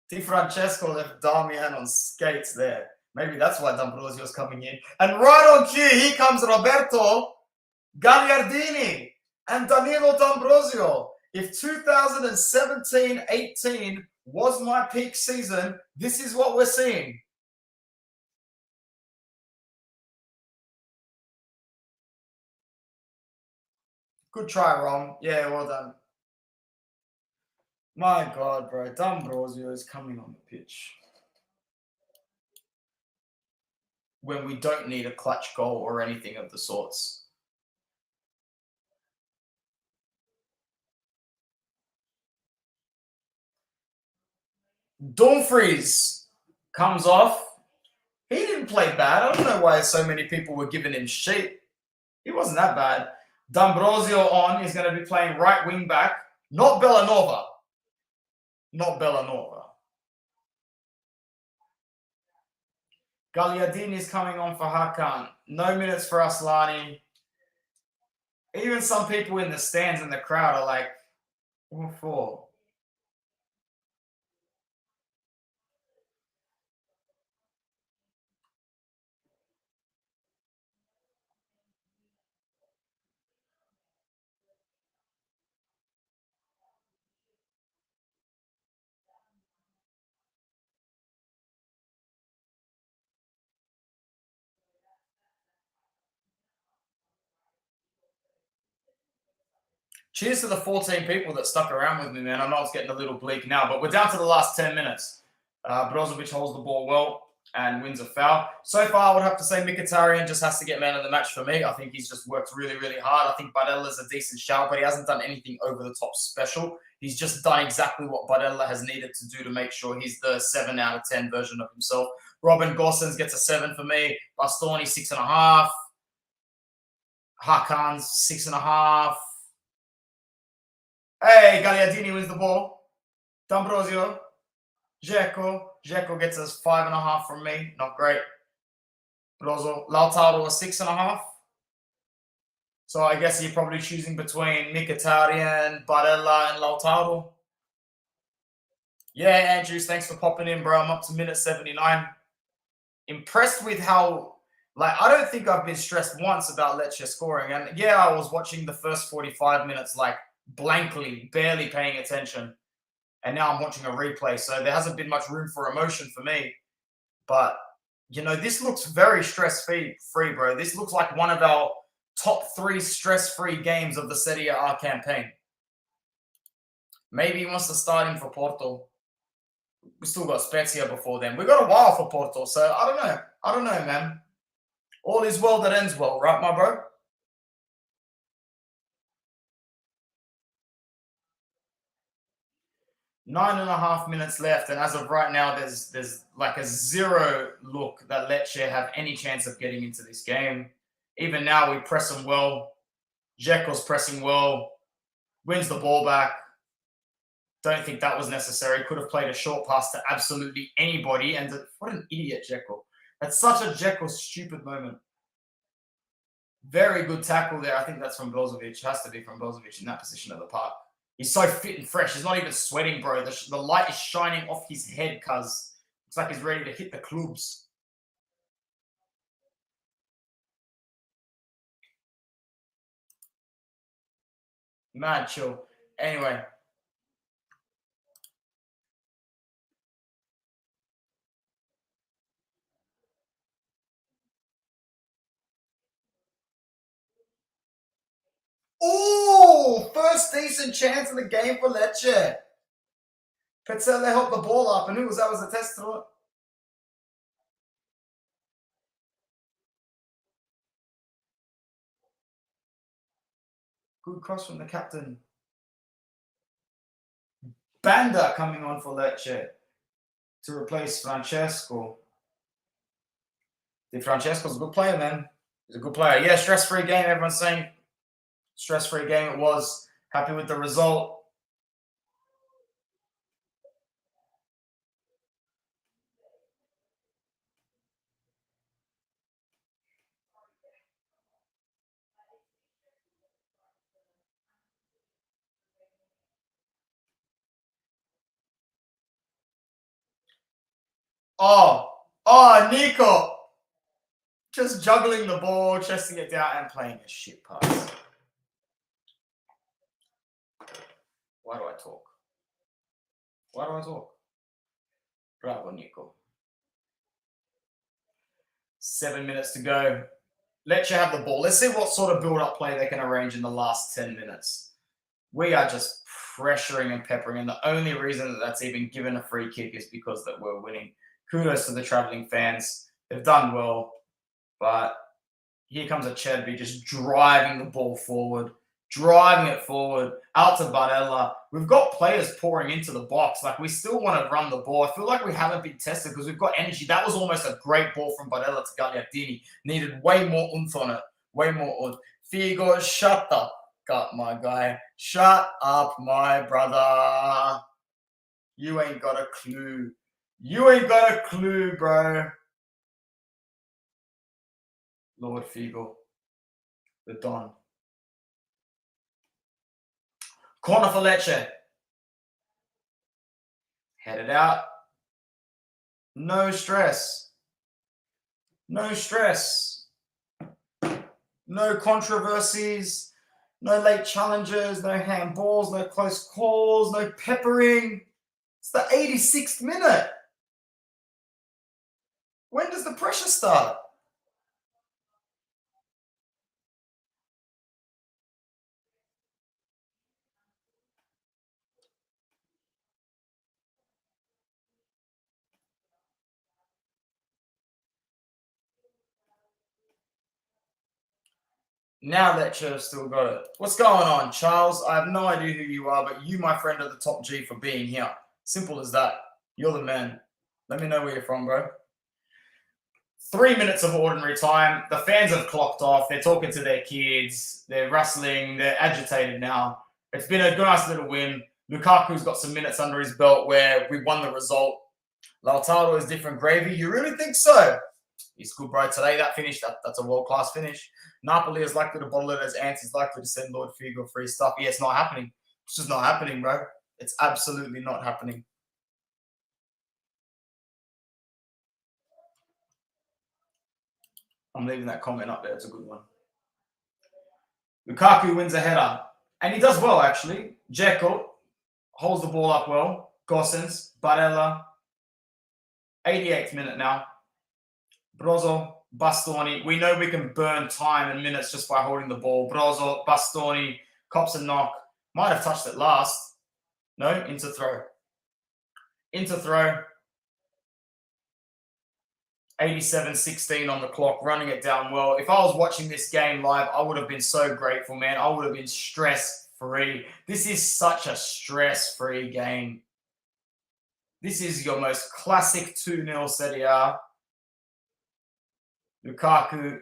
Di Francesco left Damian on skates there. Maybe that's why D'Ambrosio's coming in. And right on cue, here comes Roberto Gagliardini and Danilo D'Ambrosio. If 2017-18 was my peak season, this is what we're seeing. Good try, Rom. Yeah, well done. My God, bro. D'Ambrosio is coming on the pitch when we don't need a clutch goal or anything of the sorts. Dumfries comes off. He didn't play bad. I don't know why so many people were giving him shit. He wasn't that bad. D'Ambrosio on. He's going to be playing right wing back. Not Bellanova. Not Bellanova. Gagliardini is coming on for Hakan. No minutes for Aslani. Even some people in the stands in the crowd are like, what for? Cheers to the 14 people that stuck around with me, man. I know it's getting a little bleak now, but we're down to the last 10 minutes. Brozovic holds the ball well and wins a foul. So far, I would have to say Mkhitaryan just has to get man of the match for me. I think he's just worked really, really hard. I think Barella's a decent shout, but he hasn't done anything over the top special. He's just done exactly what Barella has needed to do to make sure he's the 7 out of 10 version of himself. Robin Gosens gets a 7 for me. Bastoni, 6.5. Hakan's 6.5. Hey, Gagliardini wins the ball. D'Ambrosio. Dzeko gets us 5.5 from me. Not great. Brozo. Lautaro was 6.5. So I guess you're probably choosing between Mkhitaryan, Barella, and Lautaro. Yeah, Andrews, thanks for popping in, bro. I'm up to minute 79. Impressed with how, I don't think I've been stressed once about Lecce scoring. And yeah, I was watching the first 45 minutes, blankly, barely paying attention. And now I'm watching a replay. So there hasn't been much room for emotion for me. But, this looks very stress-free, bro. This looks like one of our top 3 stress-free games of the Serie A campaign. Maybe he wants to start him for Porto. We still got Spezia before then. We got a while for Porto, so I don't know. I don't know, man. All is well that ends well, right, my bro? 9.5 minutes left, and as of right now, there's like a zero look that Lecce have any chance of getting into this game. Even now, we press them well. Dzeko's pressing well, wins the ball back. Don't think that was necessary. Could have played a short pass to absolutely anybody. And what an idiot, Dzeko. That's such a Dzeko stupid moment. Very good tackle there. I think that's from Brozovic. Has to be from Brozovic in that position of the park. He's so fit and fresh. He's not even sweating, bro. The light is shining off his head, cuz looks like he's ready to hit the clubs. Mad chill. Anyway. Oh, first decent chance of the game for Lecce. Petzela helped the ball up, and who was that? Was a test to it. Good cross from the captain. Banda coming on for Lecce to replace Francesco. Francesco's a good player, man. He's a good player. Yeah, stress-free game, everyone's saying. Stress-free game it was. Happy with the result. Oh, Nico. Just juggling the ball, chesting it down, and playing a shit pass. Why do I talk? Why do I talk? Bravo, Nico. 7 minutes to go. Lecce have the ball. Let's see what sort of build-up play they can arrange in the last 10 minutes. We are just pressuring and peppering, and the only reason that that's even given a free kick is because that we're winning. Kudos to the traveling fans. They've done well, but here comes a Cherby just driving the ball forward, driving it forward, out to Barella. We've got players pouring into the box. Like, we still want to run the ball. I feel like we haven't been tested because we've got energy. That was almost a great ball from Barella to Gagliardini. Needed way more oomph on it. Way more oomph. Figo, shut up, my guy. Shut up, my brother. You ain't got a clue. You ain't got a clue, bro. Lord Figo. The Don. Corner for Lecce. Headed out. No stress. No stress. No controversies. No late challenges. No handballs. No close calls. No peppering. It's the 86th minute. When does the pressure start? Now Lecce have still got it. What's going on, Charles? I have no idea who you are, but you, my friend, are the top G for being here. Simple as that. You're the man. Let me know where you're from, bro. 3 minutes of ordinary time. The fans have clocked off. They're talking to their kids. They're rustling. They're agitated now. It's been a nice little win. Lukaku's got some minutes under his belt where we won the result. Lautaro is different gravy. You really think so? He's good, bro. Today, that finish, that's a world-class finish. Napoli is likely to bottle it as Ants is likely to send Lord Figo free stuff. Yeah, it's not happening. It's just not happening, bro. It's absolutely not happening. I'm leaving that comment up there. It's a good one. Lukaku wins a header. And he does well, actually. Dzeko holds the ball up well. Gosens, Barella. 88th minute now. Brozo, Bastoni. We know we can burn time and minutes just by holding the ball. Brozo, Bastoni, cops and knock. Might have touched it last. No, into throw. Into throw. 87-16 on the clock, running it down well. If I was watching this game live, I would have been so grateful, man. I would have been stress-free. This is such a stress-free game. This is your most classic 2-0 Serie A. Lukaku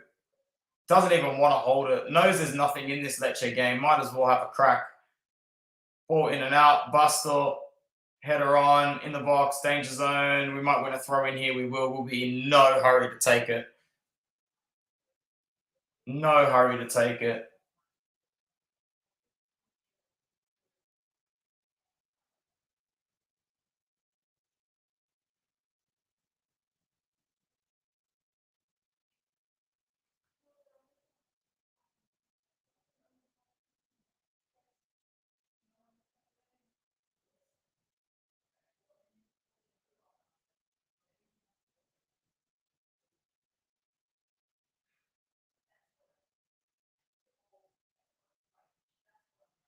doesn't even want to hold it. Knows there's nothing in this Lecce game. Might as well have a crack. Ball in and out. Busto. Header on, in the box, danger zone. We might win a throw in here. We will. We'll be in no hurry to take it. No hurry to take it.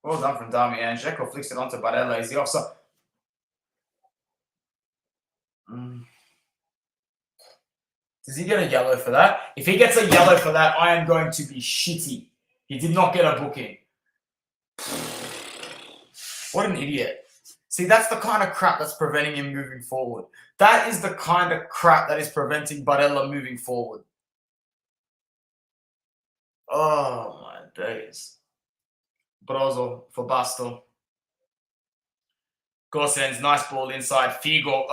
Well done from Damian. Dzeko flicks it onto Barella. Is the offside? Does he get a yellow for that? If he gets a yellow for that, I am going to be shitty. He did not get a booking. What an idiot. See, that's the kind of crap that's preventing him moving forward. That is the kind of crap that is preventing Barella moving forward. Oh, my days. Brozo for Basto. Gosens, nice ball inside. Figo.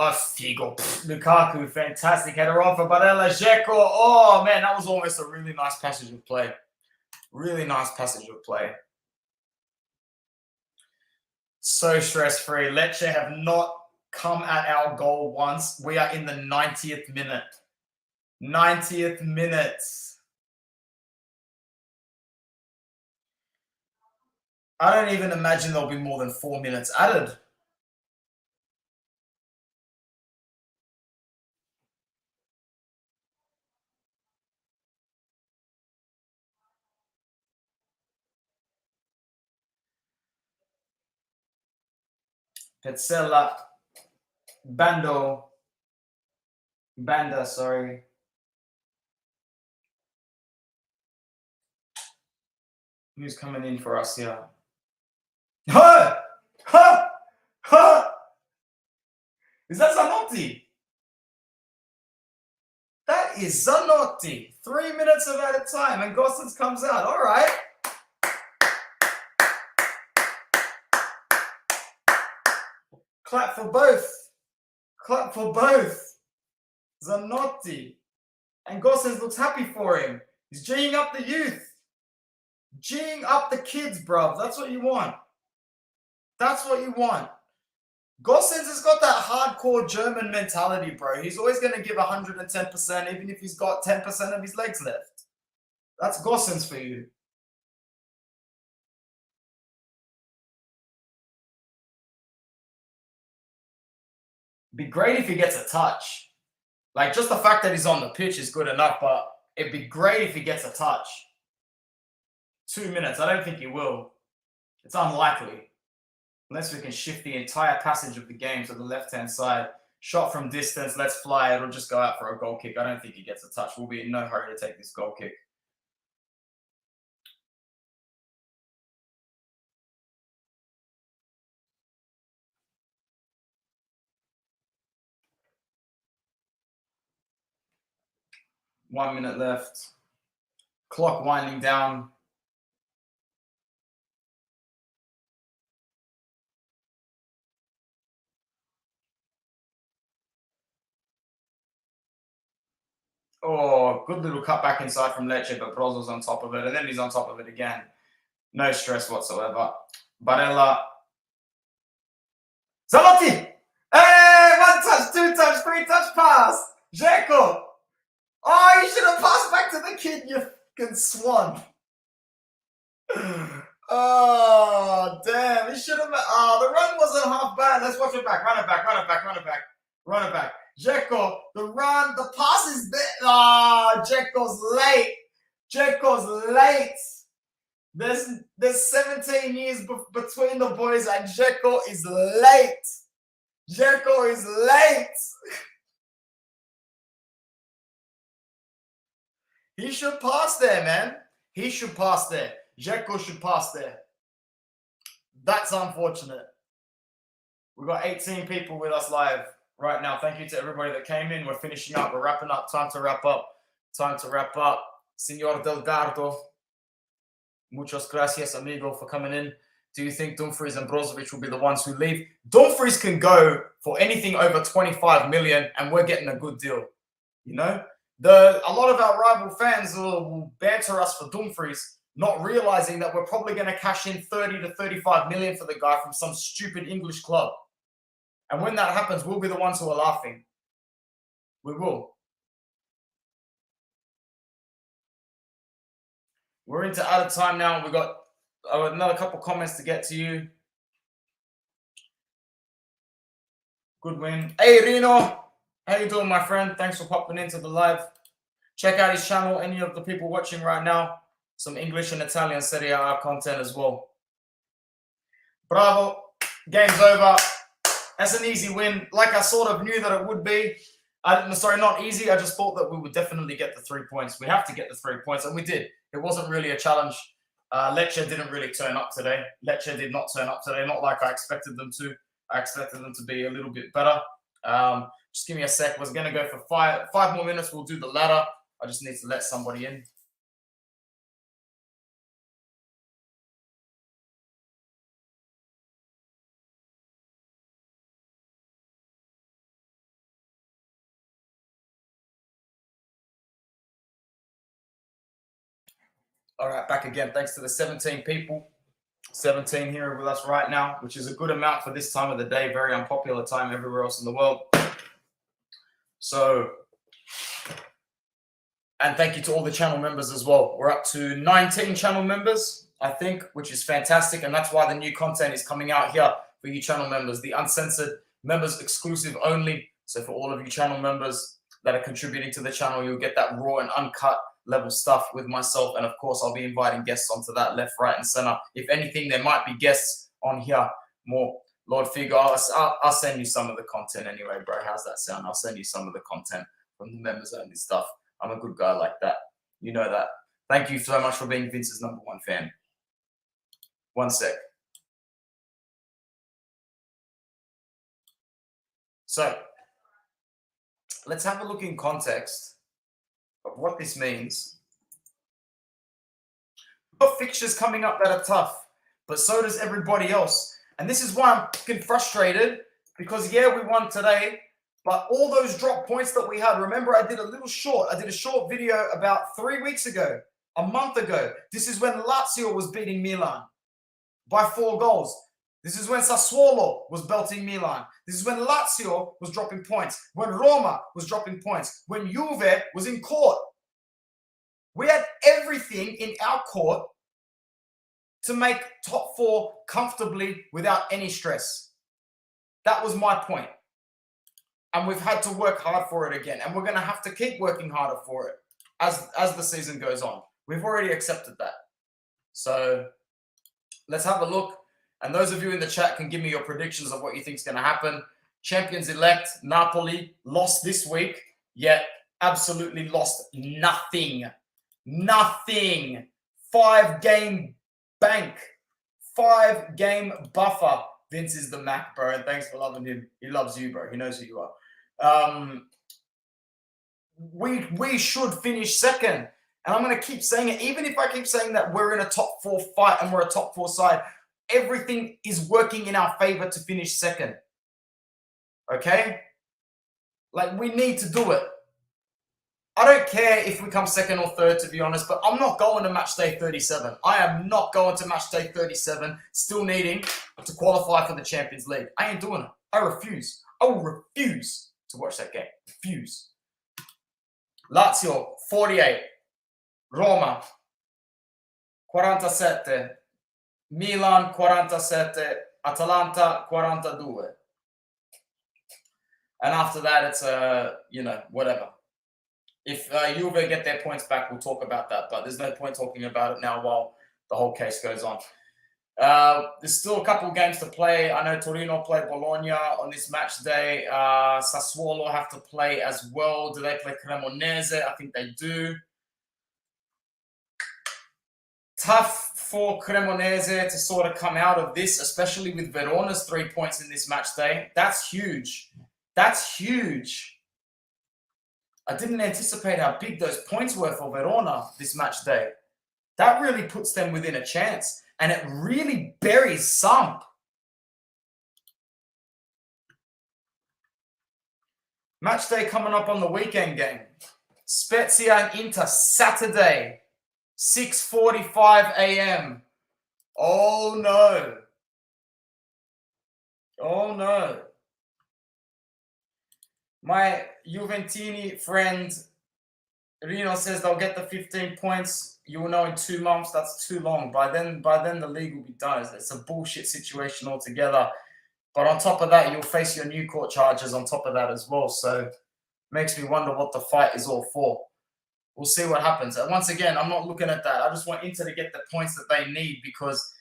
Lukaku, fantastic header on for Barella. Dzeko. Oh, man, that was almost a really nice passage of play. Really nice passage of play. So stress-free. Lecce have not come at our goal once. We are in the 90th minute. 90th minute. I don't even imagine there'll be more than 4 minutes added. Petzela. Banda, sorry. Who's coming in for us here? Ha! Ha! Ha! Is that Zanotti? That is Zanotti. 3 minutes of added time, and Gosens comes out. All right. Clap for both. Clap for both. Zanotti. And Gosens looks happy for him. He's G'ing up the youth. G'ing up the kids, bruv. That's what you want. That's what you want. Gosens has got that hardcore German mentality, bro. He's always going to give 110%, even if he's got 10% of his legs left. That's Gosens for you. Be great if he gets a touch. Like, just the fact that he's on the pitch is good enough, but it'd be great if he gets a touch. 2 minutes. I don't think he will. It's unlikely. Unless we can shift the entire passage of the game to the left-hand side. Shot from distance, let's fly. It'll just go out for a goal kick. I don't think he gets a touch. We'll be in no hurry to take this goal kick. One minute left. Clock winding down. Oh, good little cut back inside from Lecce, but Brozo's on top of it, and then he's on top of it again. No stress whatsoever. Barella. Zanotti! Hey, 1 touch, 2 touch, 3 touch pass. Dzeko. Oh, you should have passed back to the kid, you fucking swan. Oh, damn. He should have. Oh, the run wasn't half bad. Let's watch it back. Run it back, run it back, run it back. Run it back. Dzeko, the run, the pass is there. Oh, Dzeko's late. Dzeko's late. There's 17 years between the boys, and Dzeko is late. Dzeko is late. He should pass there, man. He should pass there. Dzeko should pass there. That's unfortunate. We've got 18 people with us live right now. Thank you to everybody that came in. We're finishing up. We're wrapping up. Time to wrap up. Time to wrap up. Senor Delgado, muchas gracias, amigo, for coming in. Do you think Dumfries and Brozovic will be the ones who leave? Dumfries can go for anything over 25 million, and we're getting a good deal. You know, a lot of our rival fans will banter us for Dumfries, not realizing that we're probably going to cash in 30 to 35 million for the guy from some stupid English club. And when that happens, we'll be the ones who are laughing. We will. We're into out of time now. We've got another couple comments to get to you. Good win. Hey, Reno. How you doing, my friend? Thanks for popping into the live. Check out his channel. Any of the people watching right now, some English and Italian Serie A content as well. Bravo. Game's over. That's an easy win. Like I sort of knew that it would be. Sorry, not easy. I just thought that we would definitely get the 3 points. We have to get the 3 points, and we did. It wasn't really a challenge. Lecce didn't really turn up today. Lecce did not turn up today, not like I expected them to. I expected them to be a little bit better. Just give me a sec. We're going to go for five more minutes. We'll do the ladder. I just need to let somebody in. All right, back again. Thanks to the 17 people. 17 here with us right now, which is a good amount for this time of the day. Very unpopular time everywhere else in the world. So, and thank you to all the channel members as well. We're up to 19 channel members, I think, which is fantastic. And that's why the new content is coming out here for you channel members, the uncensored members exclusive only. So for all of you channel members that are contributing to the channel, you'll get that raw and uncut level stuff with myself. And of course, I'll be inviting guests onto that left, right, and center. If anything, there might be guests on here more. Lord Figo, I'll send you some of the content anyway, bro. How's that sound? I'll send you some of the content from the members only stuff. I'm a good guy like that. You know that. Thank you so much for being Vince's #1 fan. One sec. So let's have a look in context of what this means. We've got fixtures coming up that are tough, but so does everybody else. And this is why I'm fucking frustrated, because yeah, we won today, but all those drop points that we had, remember I did a short video about 3 weeks ago, a month ago. This is when Lazio was beating Milan by 4 goals. This is when Sassuolo was belting Milan. This is when Lazio was dropping points. When Roma was dropping points. When Juve was in court. We had everything in our court to make top 4 comfortably without any stress. That was my point. And we've had to work hard for it again. And we're going to have to keep working harder for it as the season goes on. We've already accepted that. So let's have a look. And those of you in the chat can give me your predictions of what you think is going to happen. Champions-elect Napoli lost this week, yet absolutely lost nothing. Nothing. 5-game bank. 5-game buffer. Vince is the Mac, bro, and thanks for loving him. He loves you, bro. He knows who you are. We should finish second. And I'm going to keep saying it. Even if I keep saying that we're in a top 4 fight and we're a top 4 side, everything is working in our favor to finish second. Okay? Like, we need to do it. I don't care if we come second or third, to be honest, but I'm not going to match day 37. I am not going to match day 37, still needing to qualify for the Champions League. I ain't doing it. I refuse. I will refuse to watch that game. Refuse. Lazio, 48. Roma, 47. Milan 47, Atalanta 42. And after that, it's, whatever. If Juve get their points back, we'll talk about that. But there's no point talking about it now while the whole case goes on. There's still a couple of games to play. I know Torino play Bologna on this match day. Sassuolo have to play as well. Do they play Cremonese? I think they do. Tough for Cremonese to sort of come out of this, especially with Verona's 3 points in this match day. That's huge. That's huge. I didn't anticipate how big those points were for Verona this match day. That really puts them within a chance. And it really buries some. Match day coming up on the weekend game. Spezia and Inter, Saturday, 6:45 a.m. Oh, no. Oh, no. My Juventini friend, Rino, says they'll get the 15 points. You will know in 2 months. That's too long. By then the league will be done. It's a bullshit situation altogether. But on top of that, you'll face your new court charges on top of that as well. So makes me wonder what the fight is all for. We'll see what happens. And once again, I'm not looking at that. I just want Inter to get the points that they need because,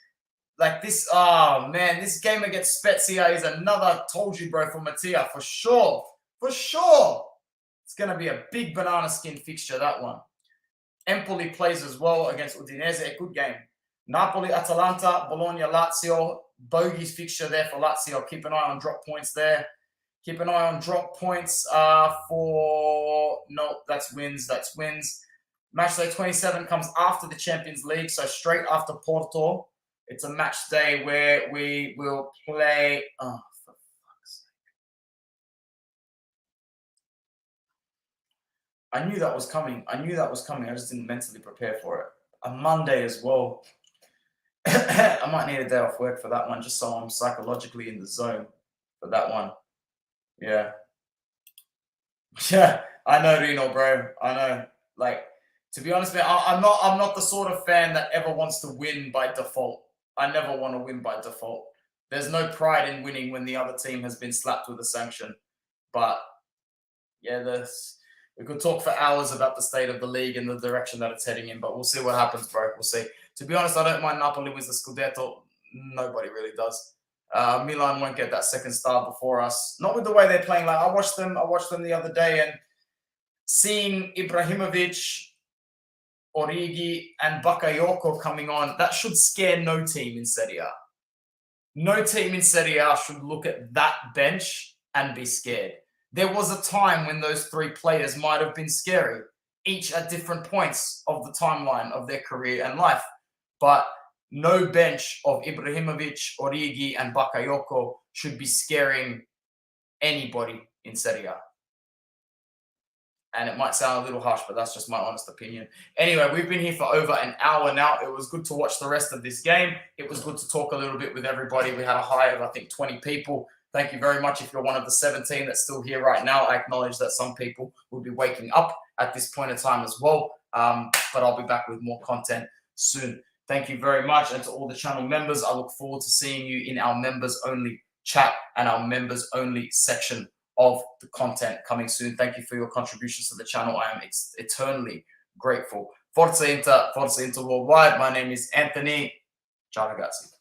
like this, oh man, this game against Spezia is another told you, bro, for Mattia, for sure. For sure. It's going to be a big banana skin fixture, that one. Empoli plays as well against Udinese. A good game. Napoli, Atalanta, Bologna, Lazio. Bogey's fixture there for Lazio. Keep an eye on drop points there. Keep an eye on drop points for... No, that's wins. That's wins. Matchday 27 comes after the Champions League, so straight after Porto. It's a match day where we will play... Oh, for fuck's sake. I knew that was coming. I just didn't mentally prepare for it. A Monday as well. I might need a day off work for that one, just so I'm psychologically in the zone for that one. Yeah. Yeah, I know, Reno, bro. I know. Like, to be honest, man, I'm not the sort of fan that ever wants to win by default. I never want to win by default. There's no pride in winning when the other team has been slapped with a sanction. But yeah, we could talk for hours about the state of the league and the direction that it's heading in, but we'll see what happens, bro. We'll see. To be honest, I don't mind Napoli wins the Scudetto. Nobody really does. Milan won't get that second star before us. Not with the way they're playing. Like I watched them the other day, and seeing Ibrahimovic, Origi, and Bakayoko coming on, that should scare no team in Serie A. No team in Serie A should look at that bench and be scared. There was a time when those three players might have been scary, each at different points of the timeline of their career and life. But no bench of Ibrahimovic, Origi, and Bakayoko should be scaring anybody in Serie A. And it might sound a little harsh, but that's just my honest opinion. Anyway, we've been here for over an hour now. It was good to watch the rest of this game. It was good to talk a little bit with everybody. We had a high of, I think, 20 people. Thank you very much. If you're one of the 17 that's still here right now, I acknowledge that some people will be waking up at this point in time as well. But I'll be back with more content soon. Thank you very much. And to all the channel members, I look forward to seeing you in our members-only chat and our members-only section of the content coming soon. Thank you for your contributions to the channel. I am eternally grateful. Forza Inter worldwide. My name is Anthony. Ciao ragazzi.